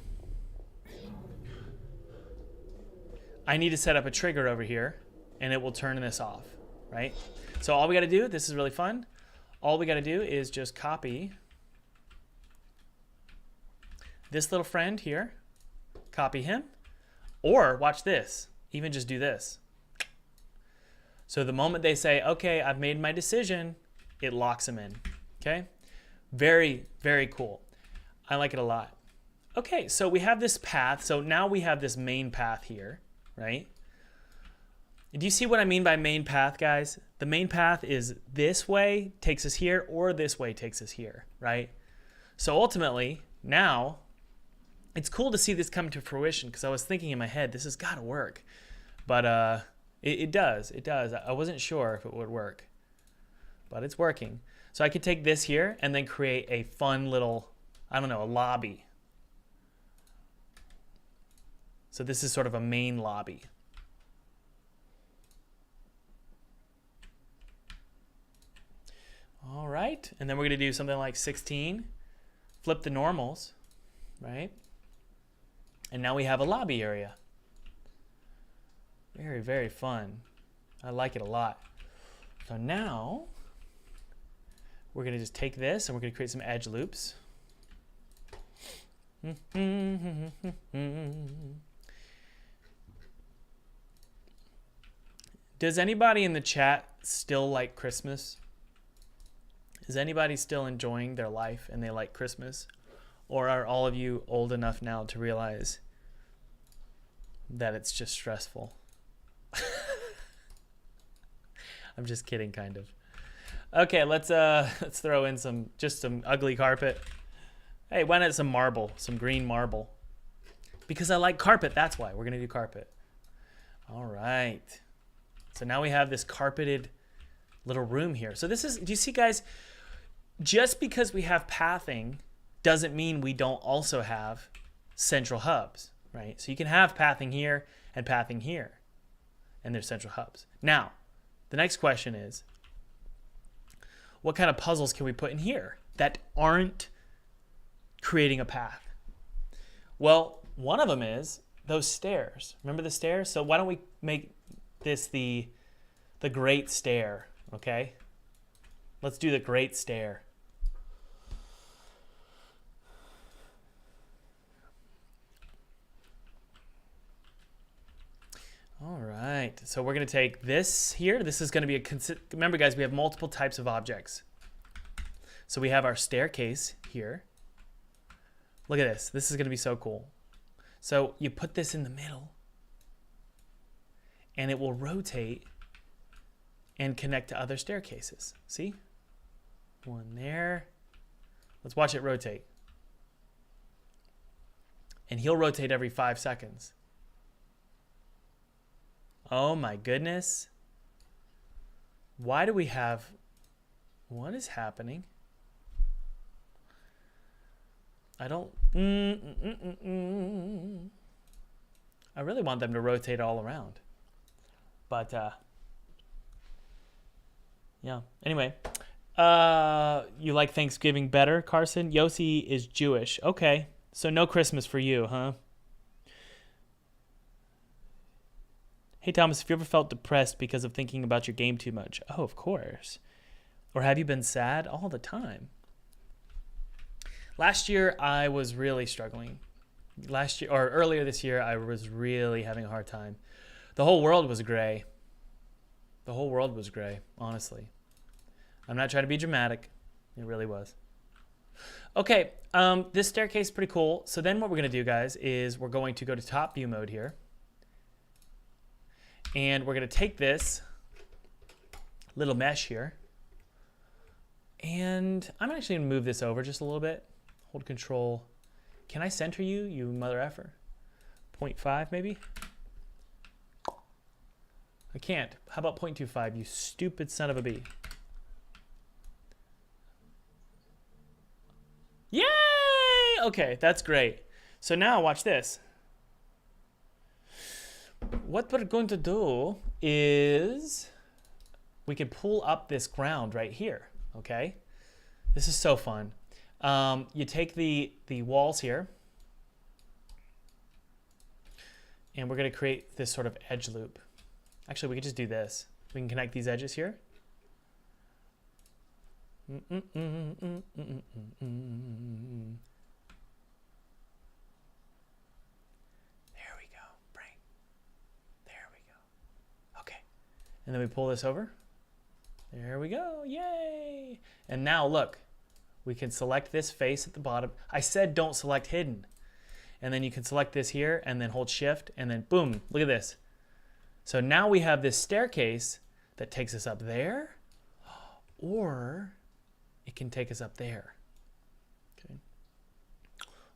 I need to set up a trigger over here, and it will turn this off, right? So all we got to do, this is really fun. All we got to do is just copy this little friend here, copy him, or watch this, even just do this. So the moment they say, okay, I've made my decision, it locks them in, okay? Very, very cool. I like it a lot. Okay, so we have this path. So now we have this main path here, right? Do you see what I mean by main path, guys? The main path is this way takes us here, or this way takes us here, right? So ultimately, now, it's cool to see this come to fruition, because I was thinking in my head, this has got to work. But it does. It does. I wasn't sure if it would work, but it's working. So I could take this here and then create a fun little, I don't know, a lobby. So this is sort of a main lobby. All right, and then we're gonna do something like 16, flip the normals, right? And now we have a lobby area. Very, very fun. I like it a lot. So now we're gonna just take this and we're gonna create some edge loops. Does anybody in the chat still like Christmas? Is anybody still enjoying their life and they like Christmas? Or are all of you old enough now to realize that it's just stressful? I'm just kidding, kind of. Okay, let's throw in some ugly carpet. Hey, why not some marble, some green marble? Because I like carpet, that's why. We're gonna do carpet. All right. So now we have this carpeted little room here. So this is, do you see, guys? Just because we have pathing doesn't mean we don't also have central hubs, right? So you can have pathing here, and there's central hubs. Now, the next question is, what kind of puzzles can we put in here that aren't creating a path? Well, one of them is those stairs. Remember the stairs? So why don't we make this the great stair, okay? Let's do the great stair. All right, so we're gonna take this here. This is gonna be remember guys, we have multiple types of objects. So we have our staircase here. Look at this. This is gonna be so cool. So you put this in the middle and it will rotate and connect to other staircases. See? One there. Let's watch it rotate. And he'll rotate every 5 seconds. Oh my goodness. Why do we have, what is happening? I don't, I really want them to rotate all around. But, yeah. Anyway, you like Thanksgiving better, Carson? Yossi is Jewish. Okay. So no Christmas for you, huh? Hey, Thomas, have you ever felt depressed because of thinking about your game too much? Oh, of course. Or have you been sad all the time? Last year, I was really struggling. Last year, or earlier this year, I was really having a hard time. The whole world was gray. The whole world was gray, honestly. I'm not trying to be dramatic. It really was. Okay, this staircase is pretty cool. So then what we're going to do, guys, is we're going to go to top view mode here. And we're going to take this little mesh here. And I'm actually going to move this over just a little bit. Hold control. Can I center you, you mother effer? 0.5 maybe? I can't. How about 0.25, you stupid son of a bee? Yay! Okay, that's great. So now watch this. What we're going to do is we can pull up this ground right here, okay? This is so fun. You take the walls here, and we're going to create this sort of edge loop. Actually, we could just do this. We can connect these edges here. There we go. Bring. There we go. Okay. And then we pull this over. There we go. Yay. And now look, we can select this face at the bottom. I said don't select hidden. And then you can select this here and then hold shift and then boom, look at this. So now we have this staircase that takes us up there, or it can take us up there, okay,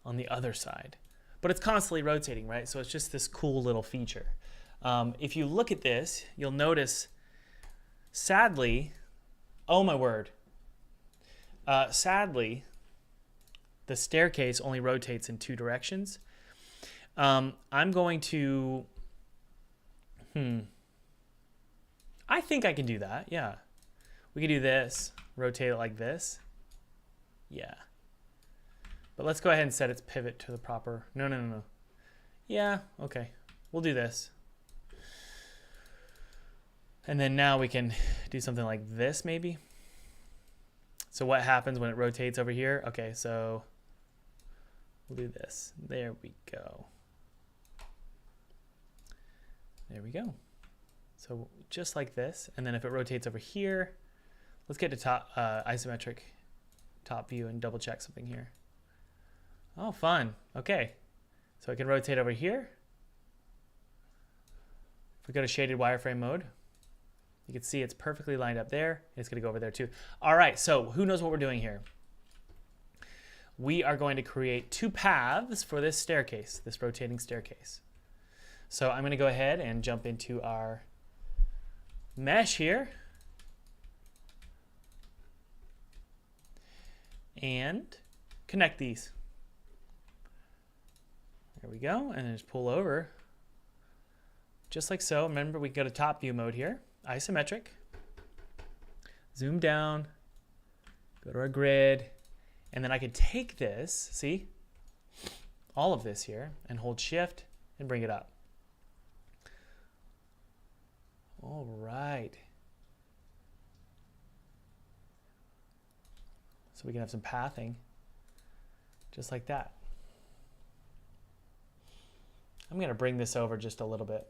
on the other side. But it's constantly rotating, right? So it's just this cool little feature. If you look at this, you'll notice, sadly, oh my word, sadly, the staircase only rotates in 2 directions. I'm going to, I think I can do that, yeah. We can do this, rotate it like this. Yeah. But let's go ahead and set its pivot to the proper, no. Yeah, okay. We'll do this. And then now we can do something like this maybe. So what happens when it rotates over here? Okay, so we'll do this. There we go. There we go. So just like this. And then if it rotates over here, let's get to top isometric top view and double check something here. Oh, fun. Okay. So I can rotate over here. If we go to shaded wireframe mode, you can see it's perfectly lined up there. It's going to go over there too. All right, so who knows what we're doing here? We are going to create 2 paths for this staircase, this rotating staircase. So I'm going to go ahead and jump into our mesh here. And connect these. There we go, and then just pull over. Just like so. Remember, we go to top view mode here, isometric. Zoom down, go to our grid, and then I could take this, see, all of this here, and hold shift and bring it up. All right. So we can have some pathing, just like that. I'm going to bring this over just a little bit.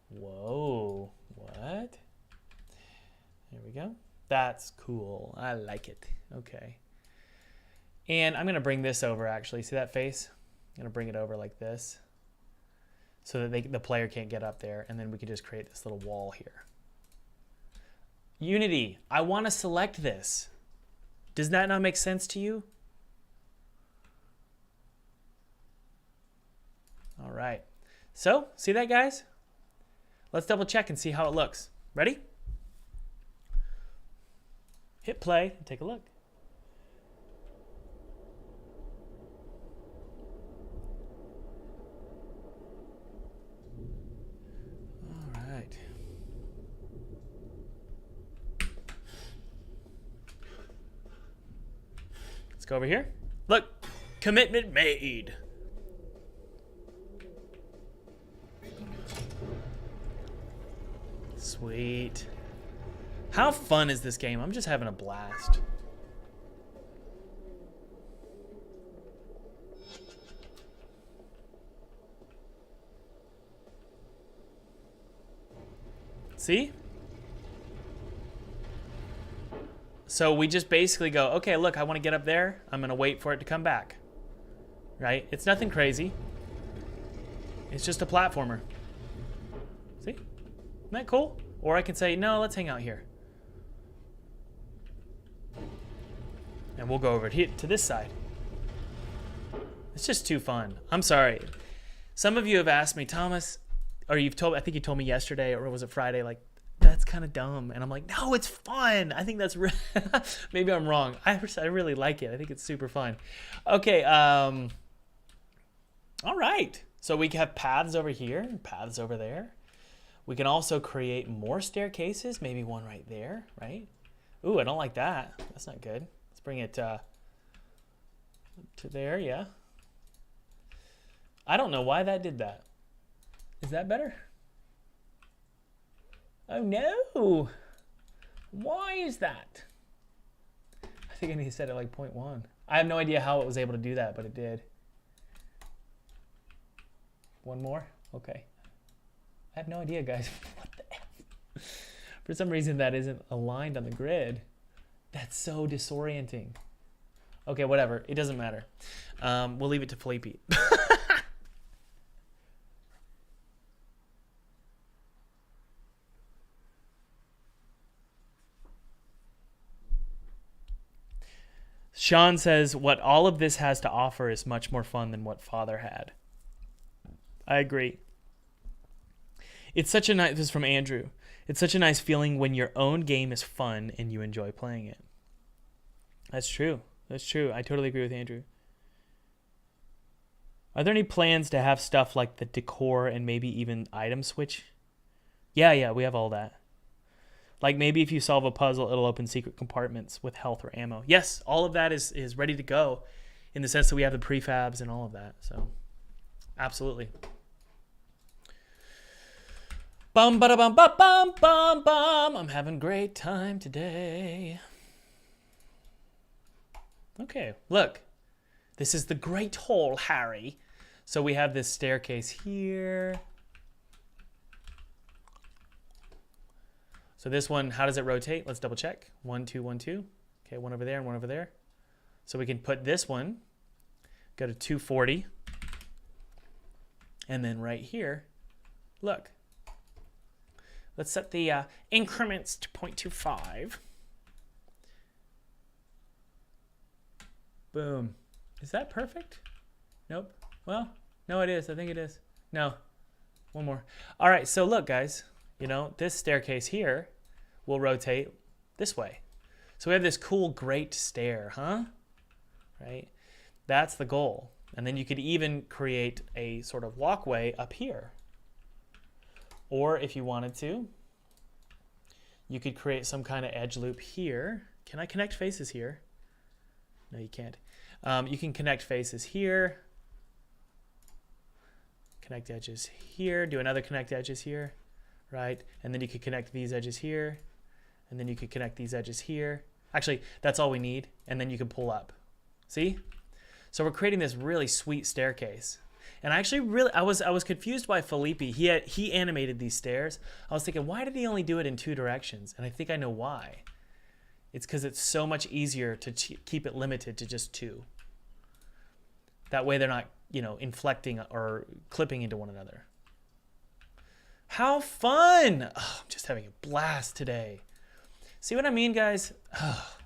Whoa, what? There we go. That's cool. I like it. Okay. And I'm going to bring this over, actually. See that face? I'm going to bring it over like this so that the player can't get up there, and then we can just create this little wall here. Unity, I want to select this. Does that not make sense to you? All right. So, see that, guys? Let's double check and see how it looks. Ready? Hit play and take a look. All right. Let's go over here. Look, commitment made. Sweet. How fun is this game? I'm just having a blast. See? So we just basically go, okay, look, I want to get up there. I'm going to wait for it to come back. Right? It's nothing crazy. It's just a platformer. See? Isn't that cool? Or I can say, no, let's hang out here. And we'll go over here to this side. It's just too fun. I'm sorry. Some of you have asked me, Thomas, or I think you told me yesterday, or was it Friday, like, that's kind of dumb. And I'm like, no, it's fun. I think that's maybe I'm wrong. I really like it. I think it's super fun. Okay. All right. So we have paths over here and paths over there. We can also create more staircases, maybe one right there, right? Ooh, I don't like that. That's not good. Let's bring it to there, yeah. I don't know why that did that. Is that better? Oh no! Why is that? I think I need to set it like 0.1. I have no idea how it was able to do that, but it did. One more? Okay. I have no idea, guys. What the F? For some reason, that isn't aligned on the grid. That's so disorienting. Okay, whatever. It doesn't matter. We'll leave it to Felipe. Sean says, what all of this has to offer is much more fun than what Father had. I agree. It's such a nice, this is from Andrew. It's such a nice feeling when your own game is fun and you enjoy playing it. That's true. That's true. I totally agree with Andrew. Are there any plans to have stuff like the decor and maybe even item switch? Yeah, we have all that. Like maybe if you solve a puzzle, it'll open secret compartments with health or ammo. Yes, all of that is ready to go in the sense that we have the prefabs and all of that. So absolutely. Bum ba da bum ba bum bum bum. I'm having a great time today. Okay, look. This is the Great Hall, Harry. So we have this staircase here. So this one, how does it rotate? Let's double check. 1, 2, 1, 2. Okay, one over there and one over there. So we can put this one, go to 240. And then right here, look. Let's set the increments to 0.25. Boom. Is that perfect? Nope. Well, no, it is. I think it is. No. One more. All right, so look, guys. You know, this staircase here will rotate this way. So we have this cool great stair, huh? Right? That's the goal. And then you could even create a sort of walkway up here. Or if you wanted to, you could create some kind of edge loop here. Can I connect faces here? No, you can't. You can connect faces here. Connect edges here. Do another connect edges here. Right? And then you could connect these edges here. And then you could connect these edges here. Actually, that's all we need. And then you can pull up. See? So we're creating this really sweet staircase. And I actually I was confused by Felipe. He animated these stairs. I was thinking, why did he only do it in 2 directions? And I think I know why. It's because it's so much easier to keep it limited to just 2. That way they're not, you know, inflecting or clipping into one another. How fun! Oh, I'm just having a blast today. See what I mean, guys? Oh.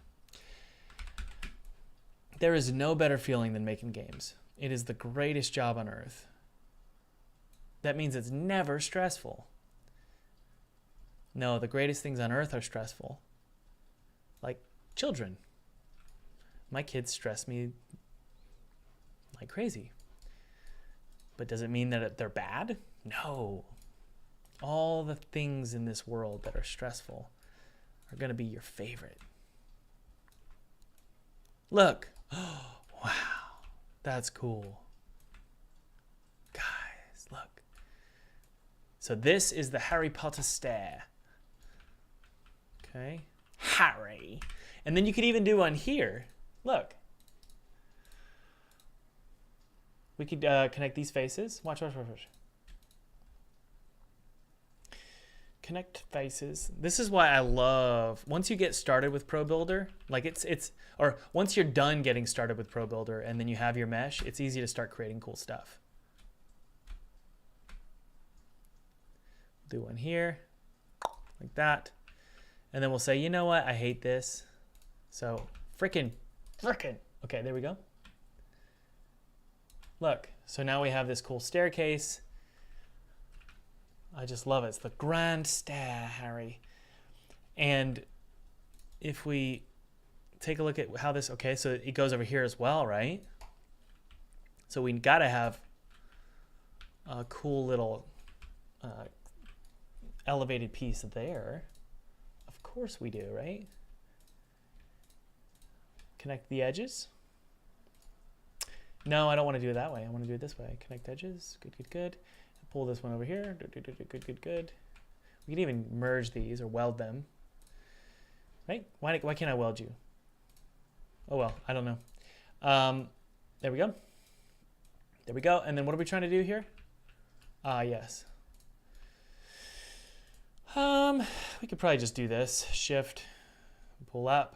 There is no better feeling than making games. It is the greatest job on earth. That means it's never stressful. No, the greatest things on earth are stressful. Like children. My kids stress me like crazy. But does it mean that they're bad? No. All the things in this world that are stressful are going to be your favorite. Look. Oh, wow. That's cool. Guys, look. So this is the Harry Potter stair. Okay. Harry. And then you could even do one here. Look. We could connect these faces. Watch. Connect faces. This is why I love, once you get started with Pro Builder, like or once you're done getting started with Pro Builder and then you have your mesh, it's easy to start creating cool stuff. Do one here, like that. And then we'll say, you know what? I hate this. So frickin'. Okay, there we go. Look, so now we have this cool staircase. I just love it. It's the grand stair, Harry. And if we take a look at how this, okay, so it goes over here as well, right? So we gotta have a cool little elevated piece there. Of course we do, right? Connect the edges. No, I don't want to do it that way. I want to do it this way. Connect edges. Good. Pull this one over here. Good. We can even merge these or weld them. Right? Why can't I weld you? Oh, well, I don't know. There we go. And then what are we trying to do here? Yes. We could probably just do this. Shift, pull up.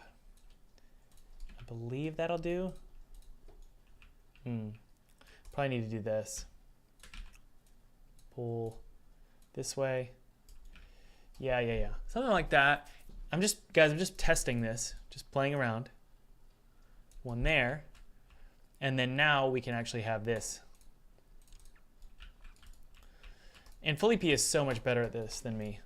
I believe that'll do. Probably need to do this. Pull this way. Yeah. Something like that. I'm just testing this, just playing around. One there. And then now we can actually have this. And Felipe is so much better at this than me.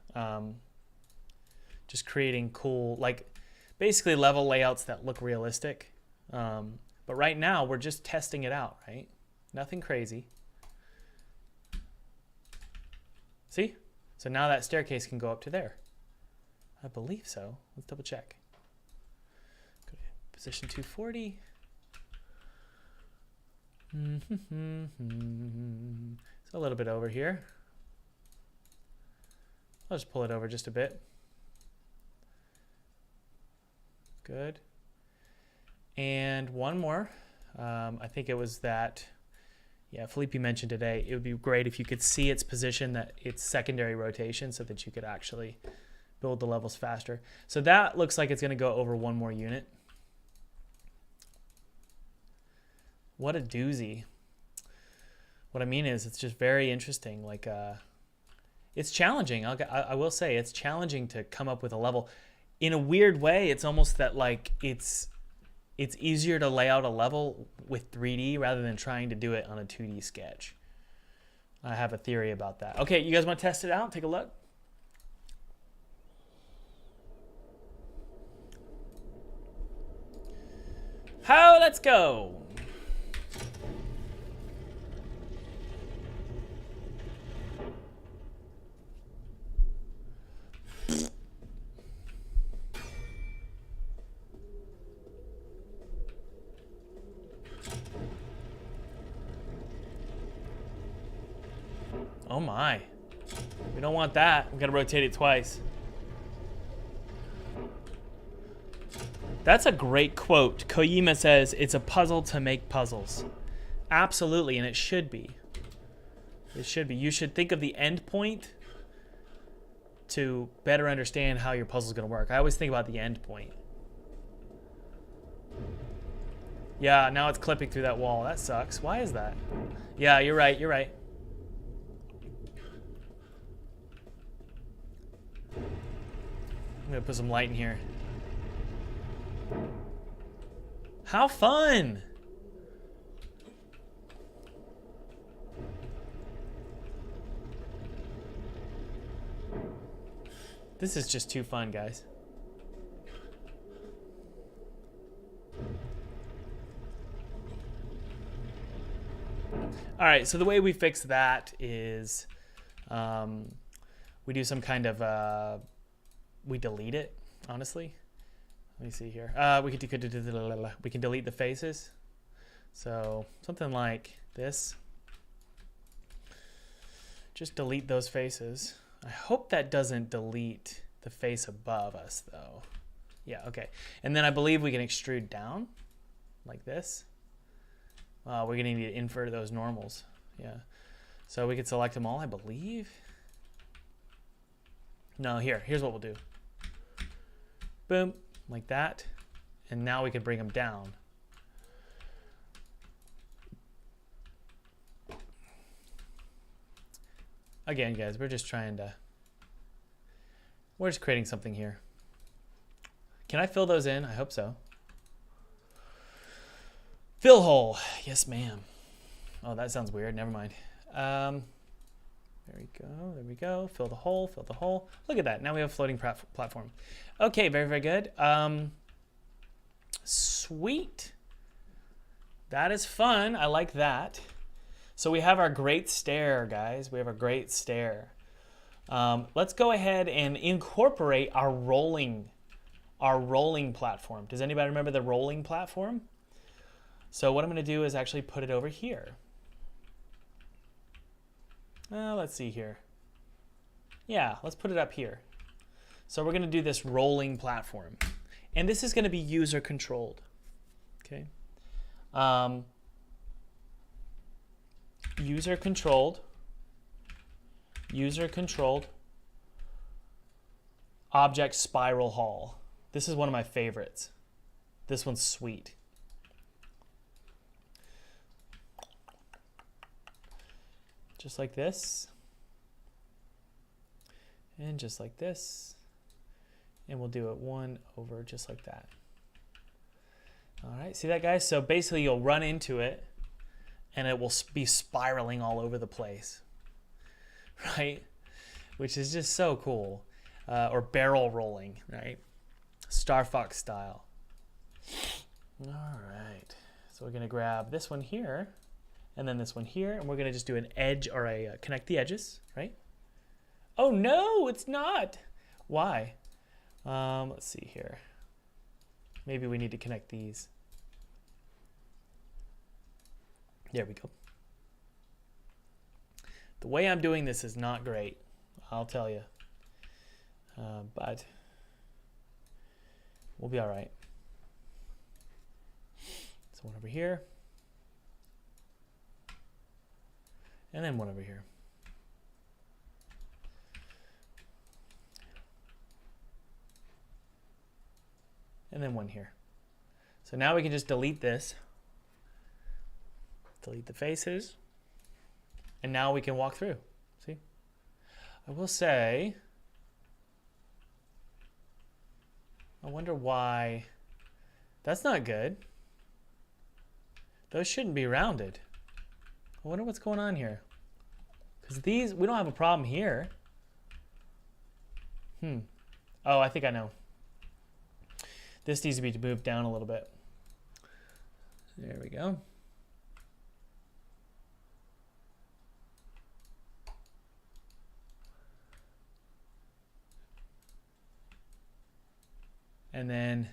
Just creating cool, like basically level layouts that look realistic. But right now we're just testing it out, right? Nothing crazy. See? So now that staircase can go up to there. I believe so. Let's double check. Go to position 240. It's a little bit over here. I'll just pull it over just a bit. Good. And one more. I think it was that, yeah, Felipe mentioned today, it would be great if you could see its position, that its secondary rotation, so that you could actually build the levels faster. So that looks like it's going to go over one more unit. What a doozy. What I mean is, it's just very interesting. Like, it's challenging. I will say it's challenging to come up with a level. In a weird way, it's almost that like it's easier to lay out a level with 3D rather than trying to do it on a 2D sketch. I have a theory about that. Okay, you guys want to test it out? Take a look. Let's go. Oh my. We don't want that. We gotta rotate it twice. That's a great quote. Kojima says, it's a puzzle to make puzzles. Absolutely, and it should be. It should be. You should think of the end point to better understand how your puzzle's gonna work. I always think about the end point. Yeah, now it's clipping through that wall. That sucks. Why is that? Yeah, you're right, you're right. I'm gonna put some light in here. How fun! This is just too fun, guys. All right, so the way we fix that is we do some kind of, we delete it, honestly. Let me see here. We can delete the faces. So something like this. Just delete those faces. I hope that doesn't delete the face above us, though. Yeah, okay. And then I believe we can extrude down like this. We're going to need to invert those normals. Yeah. So we could select them all, I believe. No, here's what we'll do. Boom, like that. And now we can bring them down. Again, guys, we're just creating something here. Can I fill those in? I hope so. Fill hole. Yes, ma'am. Oh, that sounds weird. Never mind. There we go. There we go. Fill the hole. Fill the hole. Look at that. Now we have a floating platform. Okay, very, very good. Sweet. That is fun. I like that. So we have our great stair, guys. We have a great stair. Let's go ahead and incorporate our rolling platform. Does anybody remember the rolling platform? So what I'm going to do is actually put it over here. Let's see here. Yeah, let's put it up here. So we're going to do this rolling platform. And this is going to be user controlled. Okay. User controlled object spiral hall. This is one of my favorites. This one's sweet. Just like this. And just like this. And we'll do it one over just like that. All right, see that, guys? So basically you'll run into it and it will be spiraling all over the place. right? Which is just so cool. Or barrel rolling, right? Star Fox style. All right. So we're going to grab this one here and then this one here, and we're going to just do an edge or a connect the edges, right? Oh no, it's not. Why? Let's see here. Maybe we need to connect these. There we go. The way I'm doing this is not great, I'll tell you. But we'll be all right. So one over here. And then one over here. And then one here. So now we can just delete this. Delete the faces. And now we can walk through. See? I will say, I wonder why that's not good. Those shouldn't be rounded. I wonder what's going on here. Because these, we don't have a problem here. Oh, I think I know. This needs to be moved down a little bit. There we go. And then,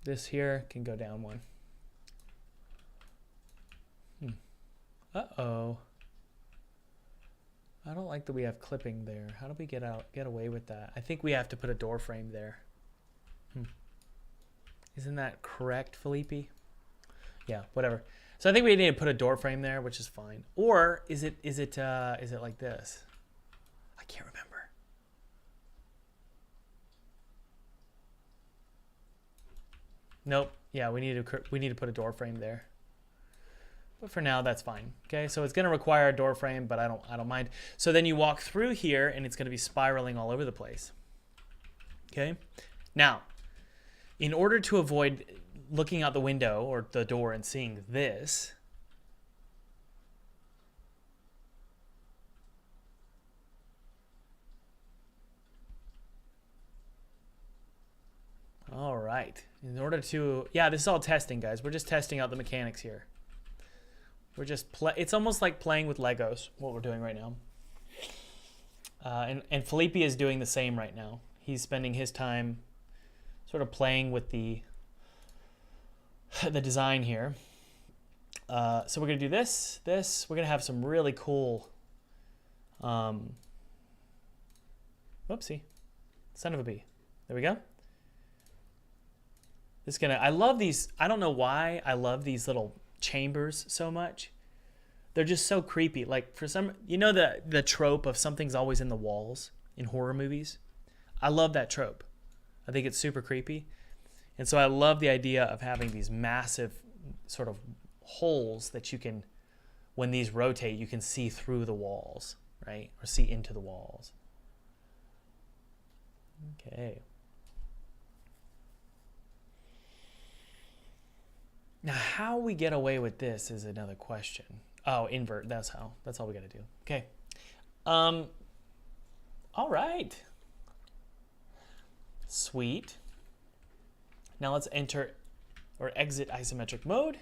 this here can go down one. Uh-oh. I don't like that we have clipping there. How do we get away with that? I think we have to put a door frame there. Isn't that correct, Felipe? Yeah, whatever. So I think we need to put a door frame there, which is fine. Or is it like this? I can't remember. Nope. Yeah, we need to put a door frame there. But for now, that's fine. Okay, so it's going to require a door frame, but I don't mind. So then you walk through here, and it's going to be spiraling all over the place. Okay. Now, in order to avoid looking out the window or the door and seeing this, all right. In order to, yeah, this is all testing, guys. We're just testing out the mechanics here. We're just it's almost like playing with Legos, what we're doing right now. And Felipe is doing the same right now. He's spending his time sort of playing with the design here. So we're gonna do this. We're gonna have some really cool. Whoopsie, son of a bee. There we go. I love these. I don't know why I love these little chambers so much. They're just so creepy. Like for some, you know, the trope of something's always in the walls in horror movies. I love that trope. I think it's super creepy. And so I love the idea of having these massive sort of holes that you can, when these rotate, you can see through the walls, right? Or see into the walls. Okay. Now, how we get away with this is another question. Oh, invert. That's how. That's all we got to do. Okay. All right. Sweet. Now let's enter or exit isometric mode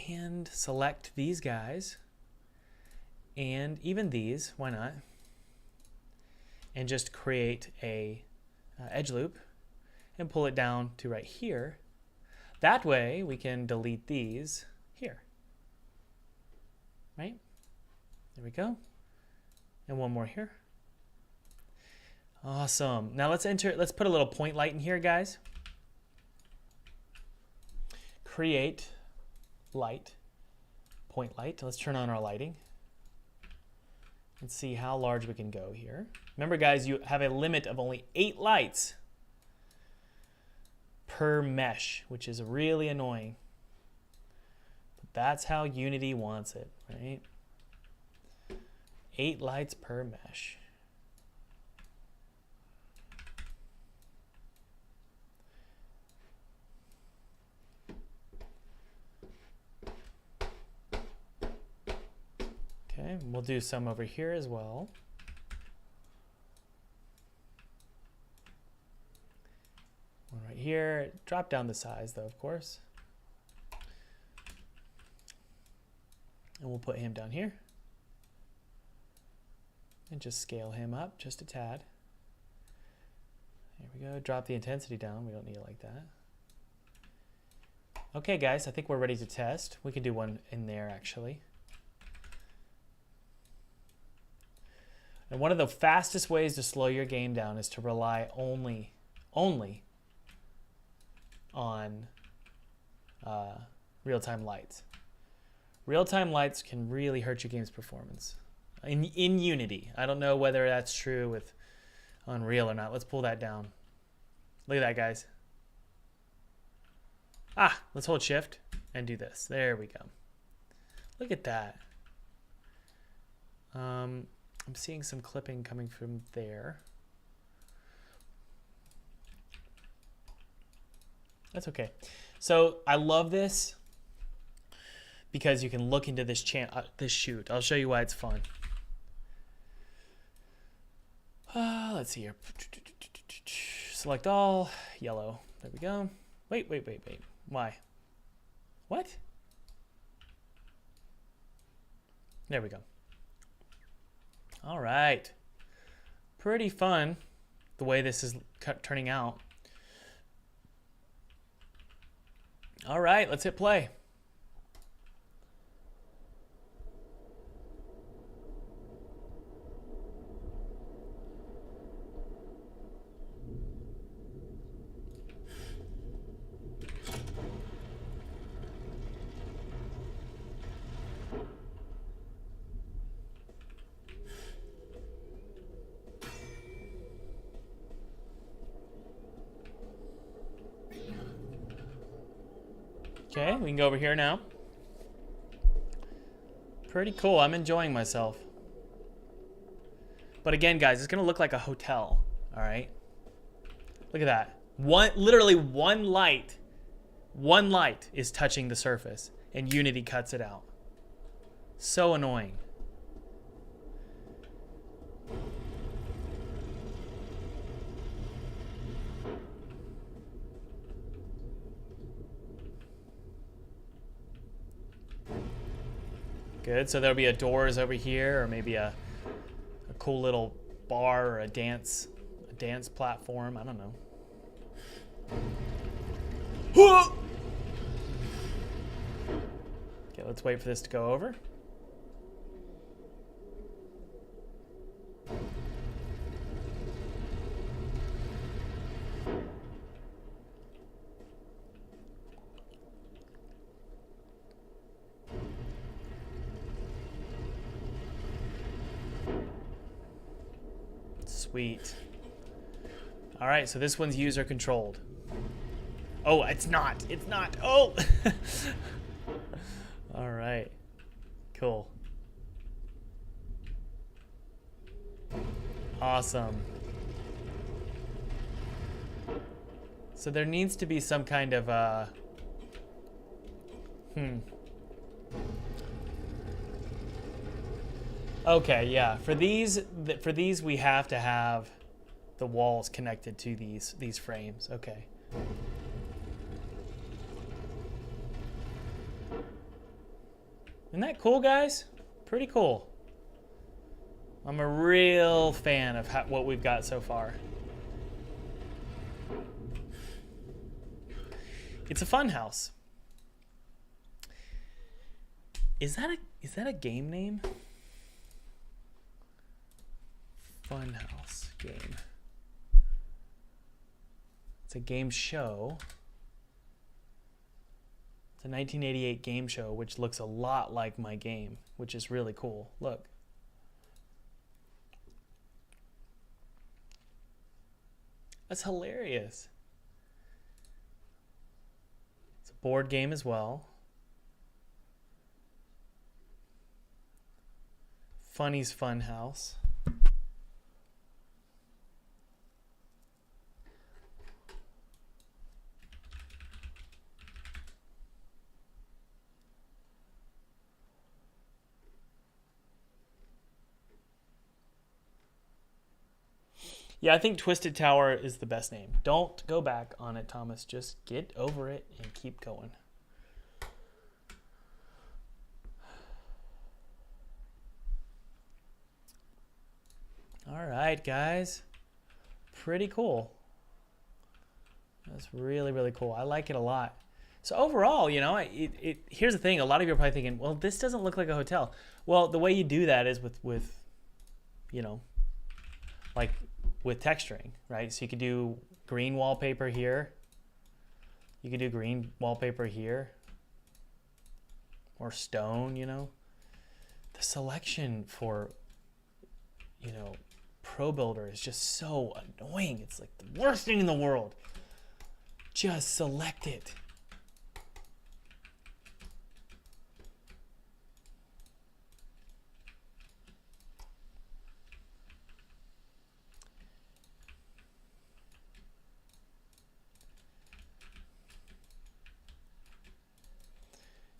and select these guys and even these. Why not? And just create a edge loop and pull it down to right here. That way we can delete these here, right? There we go. And one more here. Awesome. Now let's put a little point light in here, guys. Create light, point light. Let's turn on our lighting and see how large we can go here. Remember, guys, you have a limit of only 8 lights per mesh, which is really annoying. But that's how Unity wants it, right? 8 lights per mesh. Okay, we'll do some over here as well. One right here. Drop down the size though, of course. And we'll put him down here. And just scale him up just a tad. There we go. Drop the intensity down. We don't need it like that. Okay, guys, I think we're ready to test. We can do one in there, actually. And one of the fastest ways to slow your game down is to rely only on real-time lights. Real-time lights can really hurt your game's performance. In Unity. I don't know whether that's true with Unreal or not. Let's pull that down. Look at that, guys. Let's hold shift and do this. There we go. Look at that. I'm seeing some clipping coming from there. That's okay. So I love this because you can look into this shoot. I'll show you why it's fun. Let's see here. Select all, yellow. There we go. Wait. Why? What? There we go. All right. Pretty fun the way this is turning out. All right, let's hit play. Okay, we can go over here now. Pretty cool. I'm enjoying myself. But again, guys, it's going to look like a hotel. All right? Look at that. Literally one light is touching the surface, and Unity cuts it out. So annoying. Good, so there'll be a doors over here, or maybe a cool little bar or a dance platform. I don't know. Okay, let's wait for this to go over. Sweet. All right, so this one's user controlled. Oh, it's not. It's not. Oh. All right. Cool. Awesome. So there needs to be some kind of Okay, yeah. For these we have to have the walls connected to these frames. Okay. Isn't that cool, guys? Pretty cool. I'm a real fan of what we've got so far. It's a fun house. Is that a game name? Funhouse game. It's a game show. It's a 1988 game show, which looks a lot like my game, which is really cool. Look. That's hilarious. It's a board game as well. Funny's Funhouse. Yeah, I think Twisted Tower is the best name. Don't go back on it, Thomas. Just get over it and keep going. All right, guys. Pretty cool. That's really, really cool. I like it a lot. So overall, you know, here's the thing. A lot of you are probably thinking, well, this doesn't look like a hotel. Well, the way you do that is with you know, like with texturing, right? So you could do green wallpaper here. You could do green wallpaper here. Or stone, you know. The selection for, you know, Pro Builder is just so annoying. It's like the worst thing in the world. Just select it.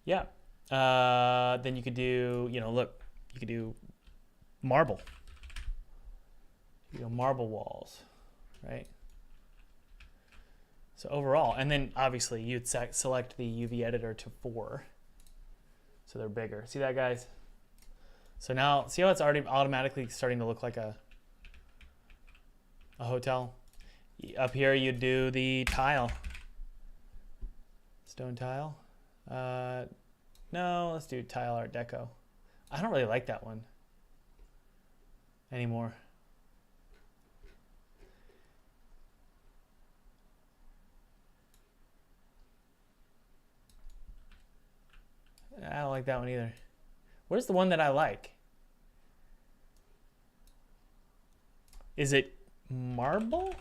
Yeah. Then you could do, you know, look, you could do marble. You know, marble walls, right? So overall, and then obviously you'd select the UV editor to 4. So they're bigger. See that, guys? So now, see how it's already automatically starting to look like a hotel? Up here you do the tile. Stone tile. No, let's do tile Art Deco. I don't really like that one anymore. I don't like that one either. Where's the one that I like? Is it marble?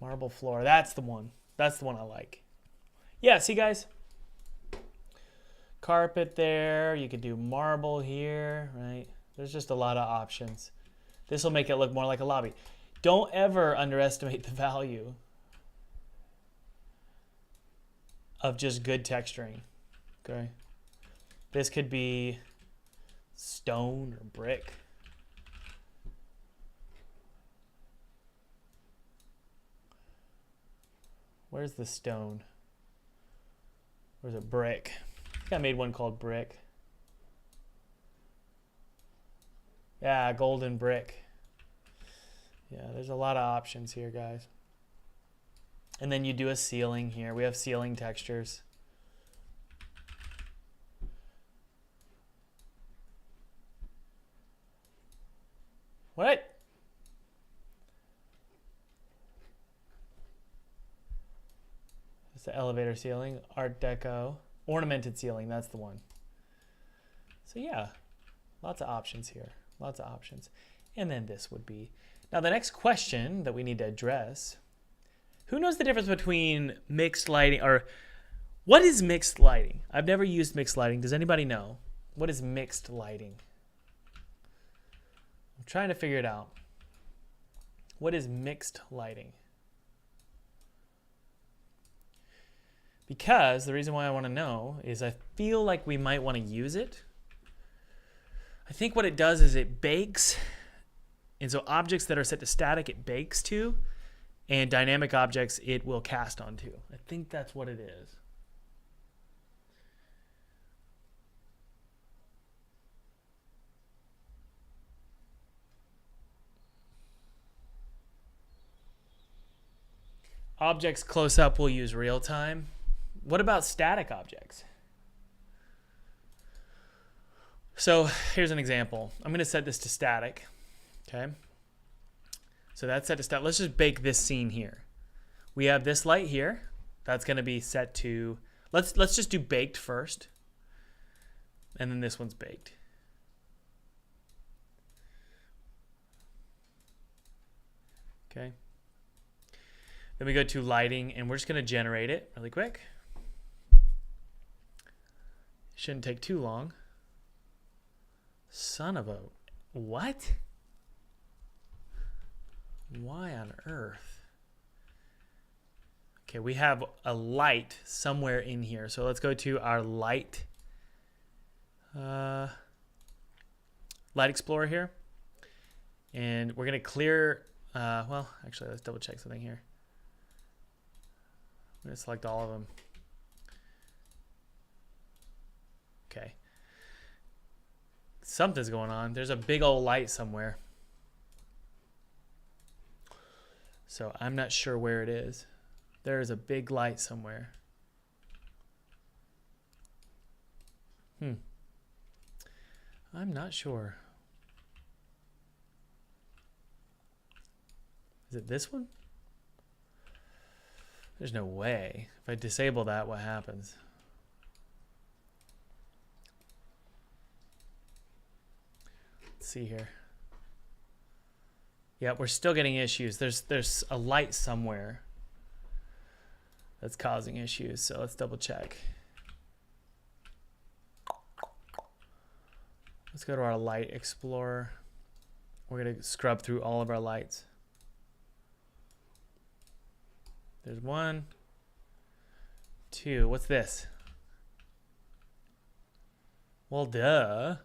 Marble floor. That's the one. That's the one I like. Yeah, see, guys? Carpet there. You could do marble here, right? There's just a lot of options. This will make it look more like a lobby. Don't ever underestimate the value of just good texturing, okay? This could be stone or brick. Where's the stone? Where's it? Brick. I think I made one called brick. Yeah, golden brick. Yeah, there's a lot of options here, guys. And then you do a ceiling here. We have ceiling textures. What? It's the elevator ceiling, Art Deco, ornamented ceiling, that's the one. So yeah, lots of options here, lots of options. And then this would be, now the next question that we need to address, who knows the difference between mixed lighting, or what is mixed lighting? I've never used mixed lighting. Does anybody know? What is mixed lighting? I'm trying to figure it out. What is mixed lighting? Because the reason why I want to know is I feel like we might want to use it. I think what it does is it bakes. And so objects that are set to static, it bakes to. And dynamic objects, it will cast onto. I think that's what it is. Objects close up will use real time. What about static objects? So here's an example. I'm going to set this to static. Okay. So that's set to static. Let's just bake this scene here. We have this light here. That's going to be set to, let's just do baked first. And then this one's baked. Okay. Then we go to lighting, and we're just going to generate it really quick. Shouldn't take too long. Son of a... What? Why on earth? Okay, we have a light somewhere in here. So let's go to our light. Light Explorer here. And we're going to clear, well, actually, let's double check something here. I'm going to select all of them. Okay. Something's going on. There's a big old light somewhere. So I'm not sure where it is. There is a big light somewhere. I'm not sure. Is it this one? There's no way. If I disable that, what happens? Let's see here. Yeah, we're still getting issues. There's a light somewhere that's causing issues. So let's double check. Let's go to our light explorer. We're going to scrub through all of our lights. There's 1, 2. What's this? Well, duh.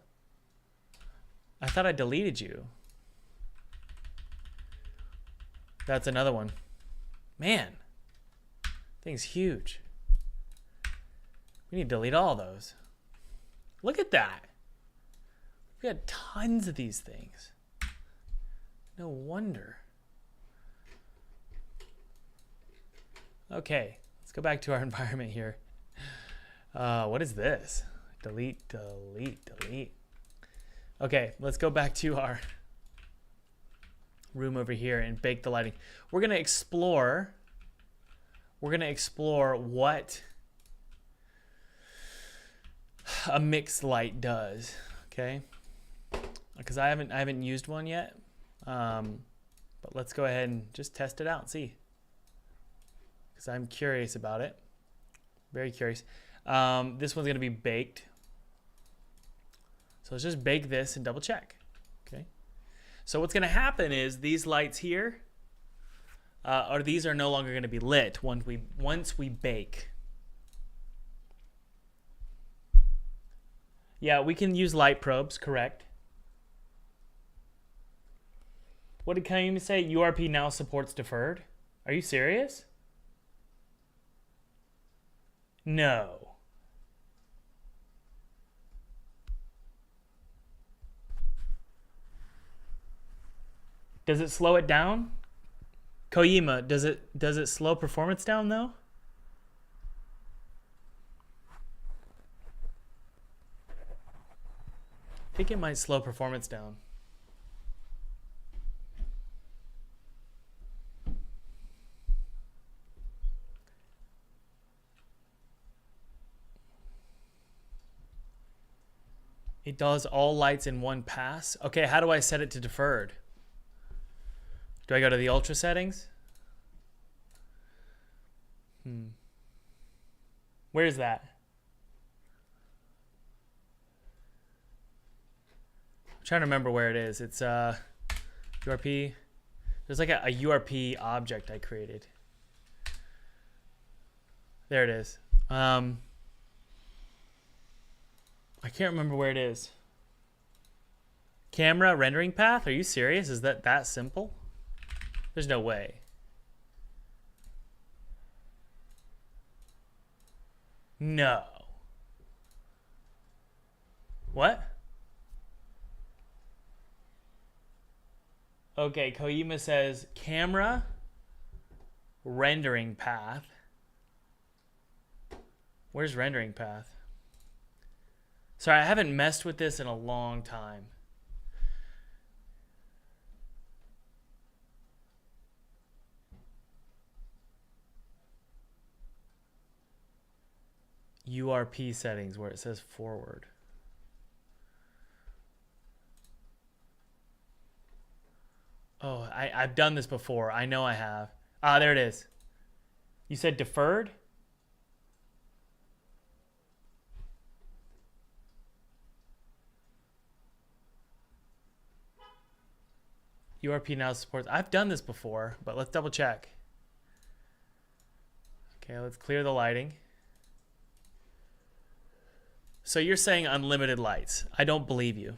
I thought I deleted you. That's another one. Man, thing's huge. We need to delete all those. Look at that. We got tons of these things. No wonder. Okay, let's go back to our environment here. What is this? Delete, delete, delete. Okay, let's go back to our room over here and bake the lighting. We're gonna explore what a mixed light does. Okay, because I haven't used one yet, but let's go ahead and just test it out and see, because I'm curious about it, very curious. This one's gonna be baked, so let's just bake this and double check. Okay, so what's gonna happen is these lights here, these are no longer gonna be lit once we bake. Yeah, we can use light probes, correct. What did Kaim say? URP now supports deferred? Are you serious? No. Does it slow it down? Koyima, does it slow performance down though? I think it might slow performance down. It does all lights in one pass. Okay, how do I set it to deferred? Do I go to the ultra settings? Where is that? I'm trying to remember where it is. It's URP. There's like a URP object I created. There it is. I can't remember where it is. Camera rendering path? Are you serious? Is that simple? There's no way. No. What? Okay, Koyima says camera rendering path. Where's rendering path? Sorry, I haven't messed with this in a long time. URP settings where it says forward. Oh, I've done this before. I know I have. Ah, there it is. You said deferred? URP now supports. I've done this before, but let's double check. Okay, let's clear the lighting. So you're saying unlimited lights. I don't believe you.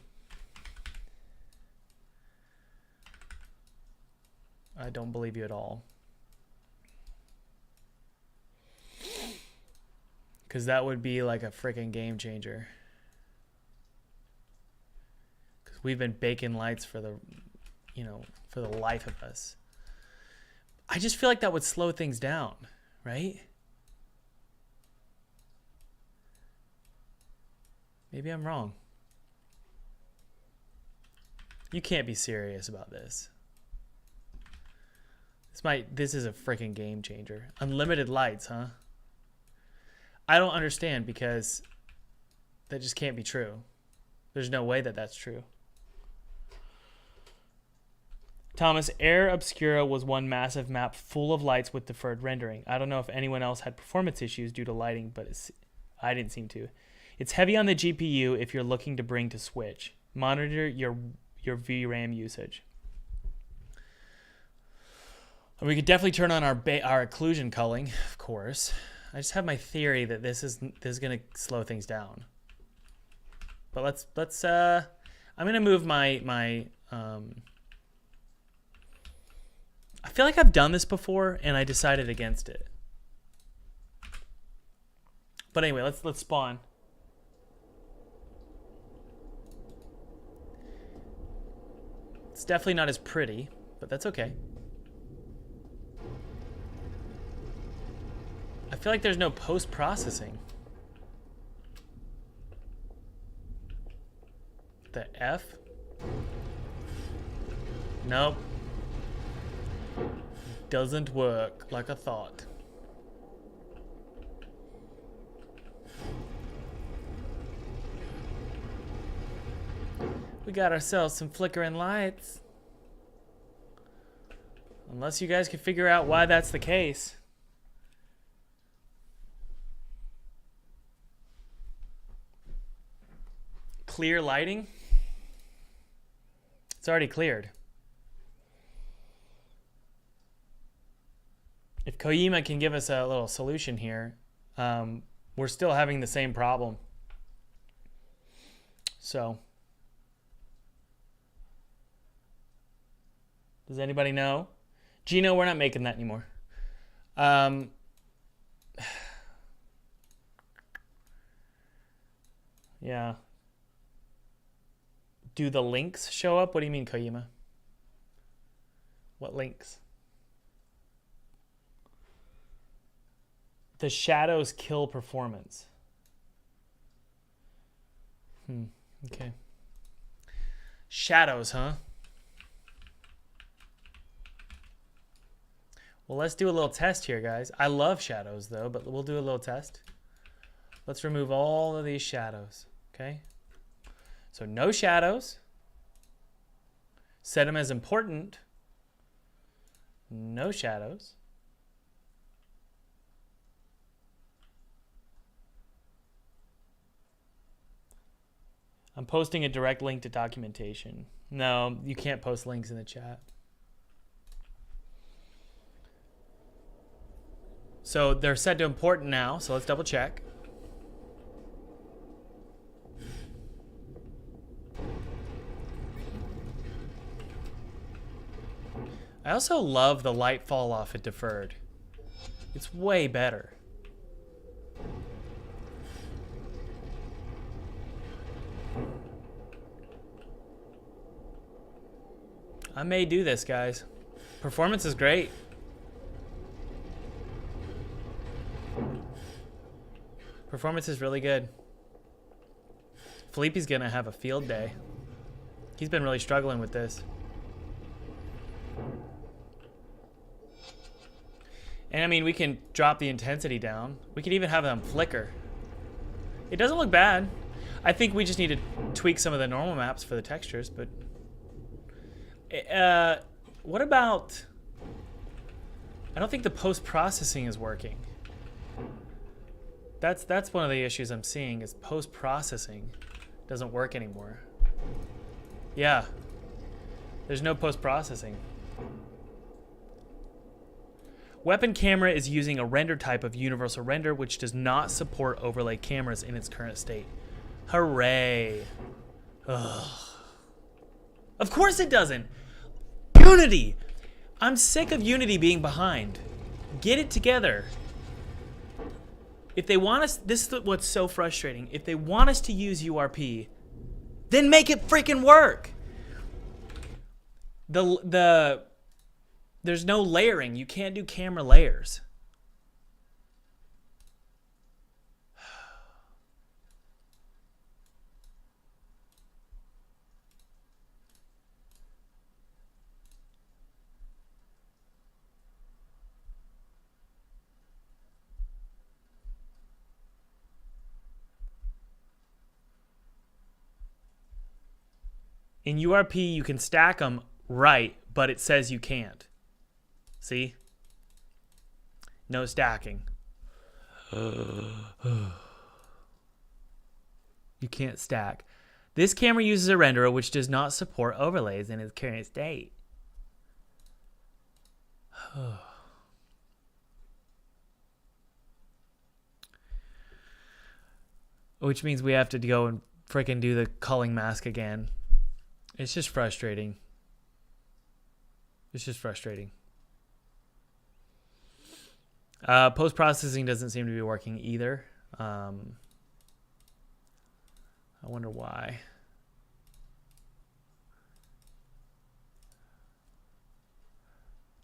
I don't believe you at all. Because that would be like a freaking game changer. Because we've been baking lights for the, you know, for the life of us. I just feel like that would slow things down, right? Maybe I'm wrong. You can't be serious about this. This is a freaking game changer. Unlimited lights, huh? I don't understand because that just can't be true. There's no way that that's true. Thomas, Air Obscura was one massive map full of lights with deferred rendering. I don't know if anyone else had performance issues due to lighting, but I didn't seem to. It's heavy on the GPU if you're looking to bring to Switch. Monitor your VRAM usage. And we could definitely turn on our occlusion culling, of course. I just have my theory that this is going to slow things down. But let's I'm going to move my I feel like I've done this before and I decided against it. But anyway, let's spawn. It's definitely not as pretty, but that's okay. I feel like there's no post-processing. The F? Nope. Doesn't work like I thought. We got ourselves some flickering lights. Unless you guys can figure out why that's the case. Clear lighting? It's already cleared. If Kojima can give us a little solution here, we're still having the same problem. So, does anybody know? Gino, we're not making that anymore. Yeah. Do the links show up? What do you mean, Kojima? What links? The shadows kill performance. Okay. Shadows, huh? Well, let's do a little test here, guys. I love shadows, though, but we'll do a little test. Let's remove all of these shadows, okay? So no shadows. Set them as important. No shadows. I'm posting a direct link to documentation. No, you can't post links in the chat. So they're set to important now, so let's double check. I also love the light fall off at deferred. It's way better. I may do this, guys. Performance is great. Performance is really good. Felipe's gonna have a field day. He's been really struggling with this. And I mean, we can drop the intensity down. We can even have them flicker. It doesn't look bad. I think we just need to tweak some of the normal maps for the textures, but what about, I don't think the post-processing is working. That's one of the issues I'm seeing is post-processing doesn't work anymore. Yeah, there's no post-processing. Weapon camera is using a render type of universal render which does not support overlay cameras in its current state. Hooray. Ugh. Of course it doesn't. Unity. I'm sick of Unity being behind. Get it together. If they want us, this is what's so frustrating. If they want us to use URP, then make it freaking work. There's no layering. You can't do camera layers. In URP, you can stack them right, but it says you can't. See? No stacking. You can't stack. This camera uses a renderer which does not support overlays in its current state. Which means we have to go and freaking do the culling mask again. It's just frustrating. It's just frustrating. Post-processing doesn't seem to be working either. I wonder why.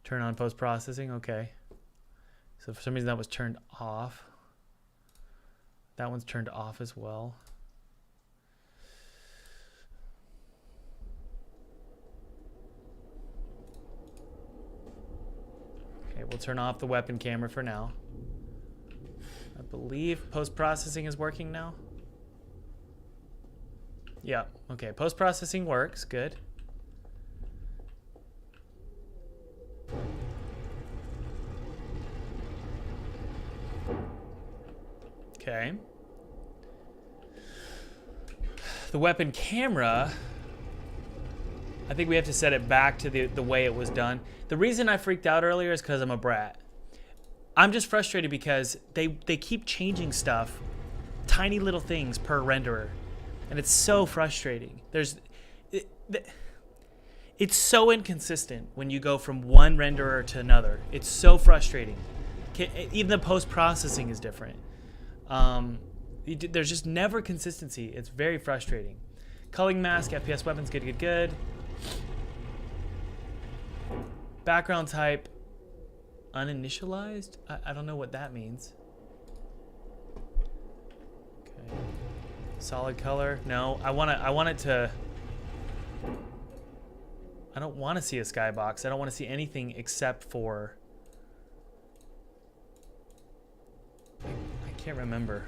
Turn on post-processing, okay. So for some reason that was turned off. That one's turned off as well. Okay, we'll turn off the weapon camera for now. I believe post-processing is working now. Yeah, okay, post-processing works, good. Okay. The weapon camera, I think we have to set it back to the way it was done. The reason I freaked out earlier is because I'm a brat. I'm just frustrated because they keep changing stuff, tiny little things per renderer, and it's so frustrating. It's so inconsistent when you go from one renderer to another. It's so frustrating. Even the post-processing is different. There's just never consistency. It's very frustrating. Culling mask, FPS weapons, good, good, good. Background type, uninitialized? I don't know what that means. Okay. Solid color, no. I want it to, I don't want to see a skybox. I don't want to see anything except for, I can't remember.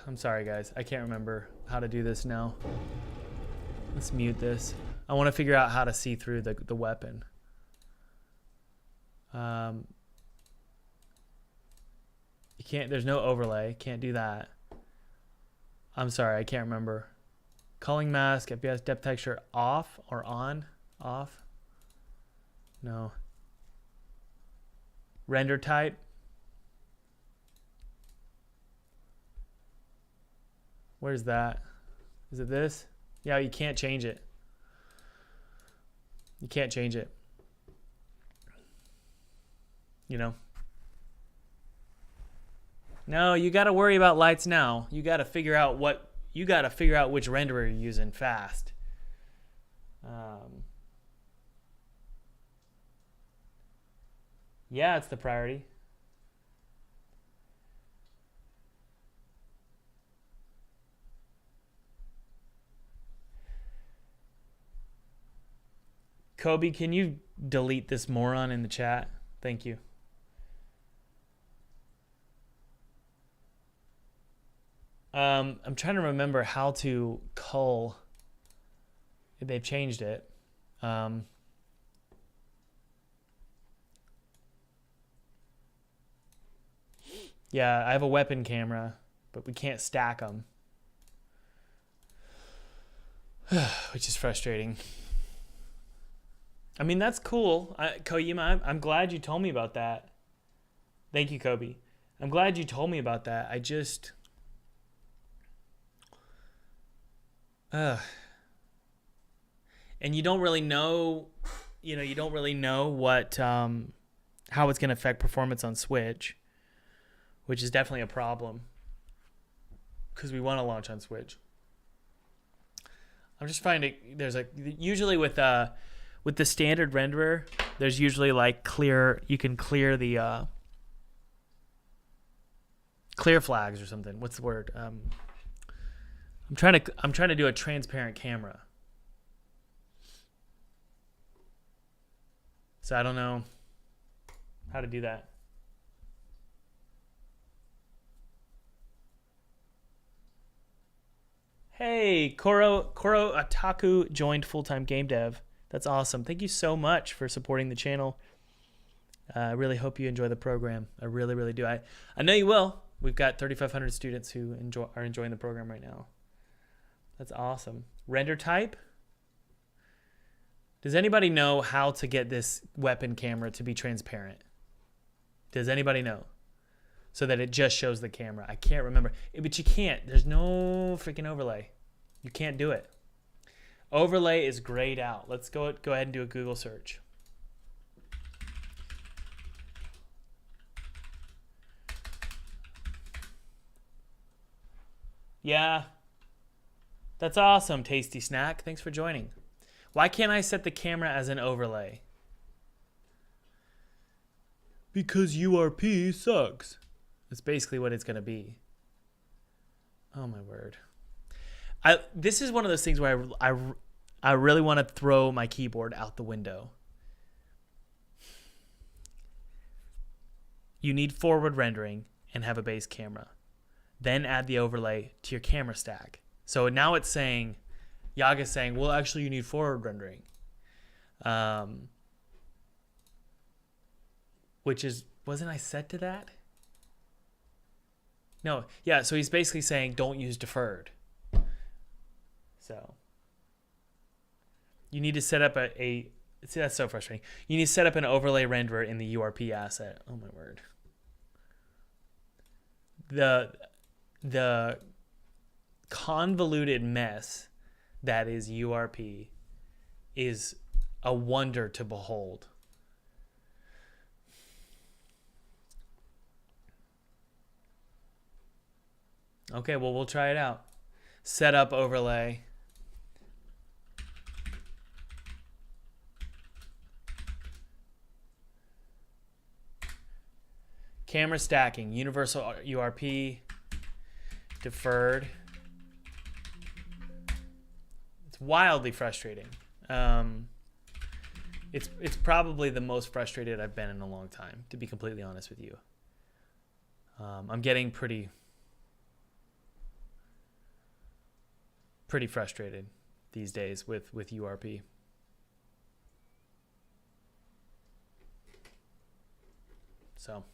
I'm sorry, guys. I can't remember how to do this now. Let's mute this. I want to figure out how to see through the weapon. You can't, there's no overlay. Can't do that. I'm sorry, I can't remember. Culling mask, FPS depth texture off or on? Off? No. Render type. Where's that? Is it this? Yeah, you can't change it. You can't change it. You know? No, you got to worry about lights now. You got to figure out which renderer you're using fast. Yeah, it's the priority. Kobe, can you delete this moron in the chat? Thank you. I'm trying to remember how to cull. They've changed it. Yeah, I have a weapon camera, but we can't stack them. Which is frustrating. I mean, that's cool. Koyima, I'm glad you told me about that. Thank you, Kobe. I'm glad you told me about that. Ugh. And you don't really know, you don't really know what how it's going to affect performance on Switch, which is definitely a problem because we want to launch on Switch. I'm just finding there's usually with the standard renderer, there's usually like you can clear the clear flags or something. What's the word? I'm trying to do a transparent camera. So I don't know how to do that. Hey, Koro Ataku joined full-time game dev. That's awesome. Thank you so much for supporting the channel. I really hope you enjoy the program. I really, really do. I know you will. We've got 3,500 students who are enjoying the program right now. That's awesome. Render type. Does anybody know how to get this weapon camera to be transparent? Does anybody know? So that it just shows the camera. I can't remember. But you can't. There's no freaking overlay. You can't do it. Overlay is grayed out. Let's go ahead and do a Google search. Yeah. That's awesome, Tasty Snack. Thanks for joining. Why can't I set the camera as an overlay? Because URP sucks. That's basically what it's going to be. Oh, my word. This is one of those things where I really want to throw my keyboard out the window. You need forward rendering and have a base camera. Then add the overlay to your camera stack. So now it's saying, Yaga's saying, well, actually, you need forward rendering. Which is, wasn't I set to that? No, yeah, so he's basically saying don't use deferred. So you need to set up see, that's so frustrating. You need to set up an overlay renderer in the URP asset. Oh my word. The convoluted mess that is URP is a wonder to behold. Okay, well, we'll try it out. Set up overlay. Camera stacking, universal URP, deferred. It's wildly frustrating. It's probably the most frustrated I've been in a long time, to be completely honest with you. I'm getting pretty frustrated these days with URP. So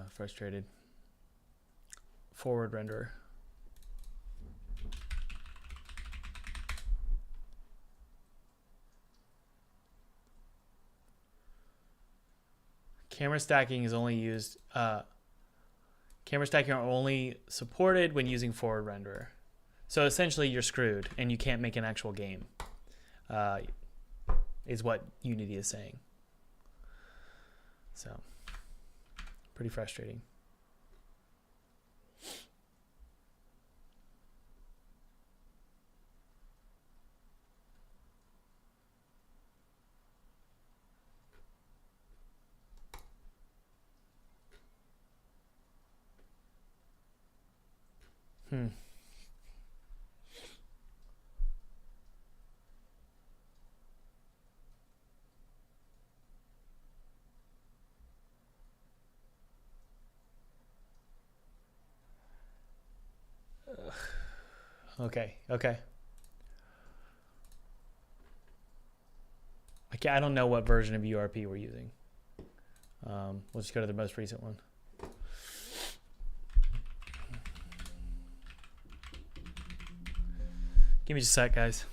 frustrated. Forward renderer. Camera stacking is only used. Camera stacking are only supported when using forward renderer. So essentially, you're screwed, and you can't make an actual game. Is what Unity is saying. So, pretty frustrating. Okay. I don't know what version of URP we're using. We'll just go to the most recent one. Give me just a sec, guys.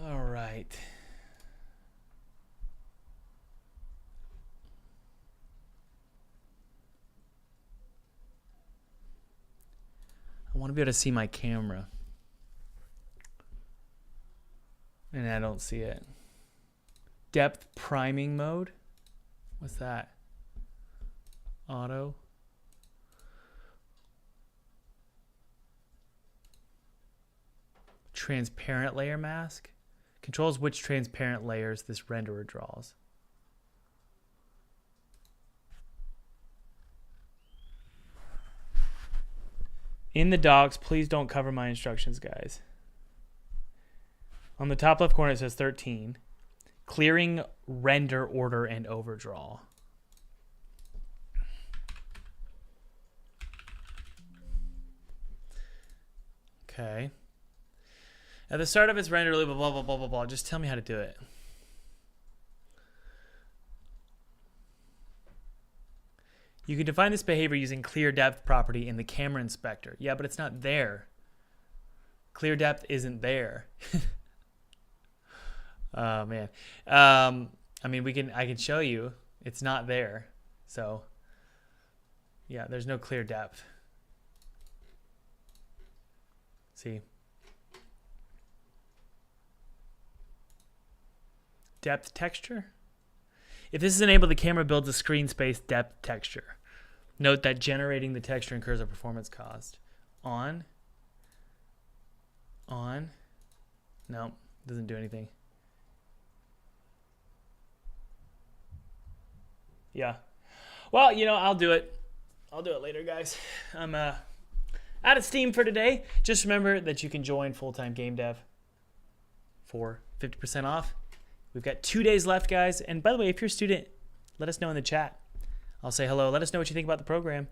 All right. I want to be able to see my camera. And I don't see it. Depth priming mode? What's that? Auto. Transparent layer mask. Controls which transparent layers this renderer draws. In the docs, please don't cover my instructions, guys. On the top left corner, it says 13. Clearing, render, order, and overdraw. Okay. At the start of its render loop, blah, blah, blah, blah, blah. Just tell me how to do it. You can define this behavior using clear depth property in the camera inspector. Yeah, but it's not there. Clear depth isn't there. Oh man. I mean, I can show you. It's not there. So yeah, there's no clear depth. See? Depth texture. If this is enabled, the camera builds a screen space depth texture. Note that generating the texture incurs a performance cost. On. No, doesn't do anything. Yeah. Well, you know, I'll do it. I'll do it later, guys. I'm out of steam for today. Just remember that you can join full-time game dev for 50% off. We've got 2 days left, guys. And by the way, if you're a student, let us know in the chat. I'll say hello. Let us know what you think about the program.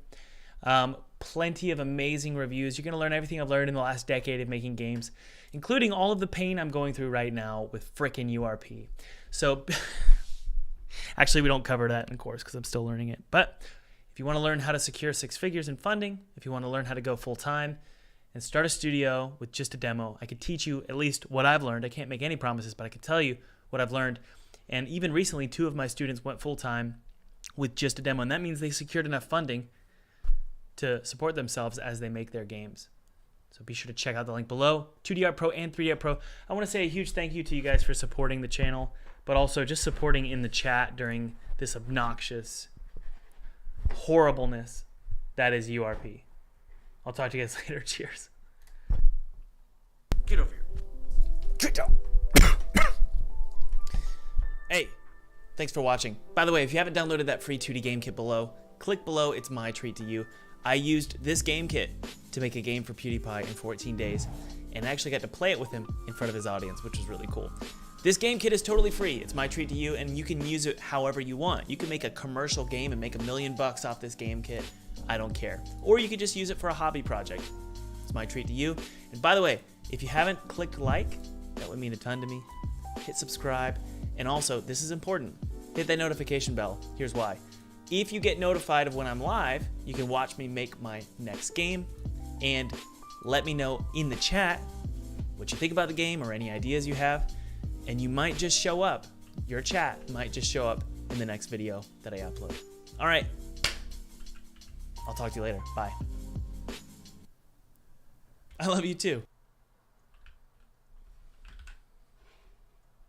Plenty of amazing reviews. You're going to learn everything I've learned in the last decade of making games, including all of the pain I'm going through right now with frickin' URP. So actually, we don't cover that in the course because I'm still learning it. But if you want to learn how to secure 6 figures in funding, if you want to learn how to go full-time and start a studio with just a demo, I could teach you at least what I've learned. I can't make any promises, but I can tell you what I've learned. And even recently, 2 of my students went full-time with just a demo, and that means they secured enough funding to support themselves as they make their games. So be sure to check out the link below, 2D Art Pro and 3D Art Pro. I want to say a huge thank you to you guys for supporting the channel, but also just supporting in the chat during this obnoxious horribleness that is URP. I'll talk to you guys later. Cheers. Get over here. Get down. Hey, thanks for watching. By the way, if you haven't downloaded that free 2D game kit below, click below. It's my treat to you. I used this game kit to make a game for PewDiePie in 14 days, and I actually got to play it with him in front of his audience, which was really cool. This game kit is totally free. It's my treat to you, and you can use it however you want. You can make a commercial game and make $1 million off this game kit. I don't care. Or you could just use it for a hobby project. It's my treat to you. And by the way, if you haven't clicked like, that would mean a ton to me. Hit subscribe. And also, this is important, hit that notification bell. Here's why. If you get notified of when I'm live, you can watch me make my next game and let me know in the chat what you think about the game or any ideas you have, and you might just show up. Your chat might just show up in the next video that I upload. All right, I'll talk to you later. Bye. I love you too.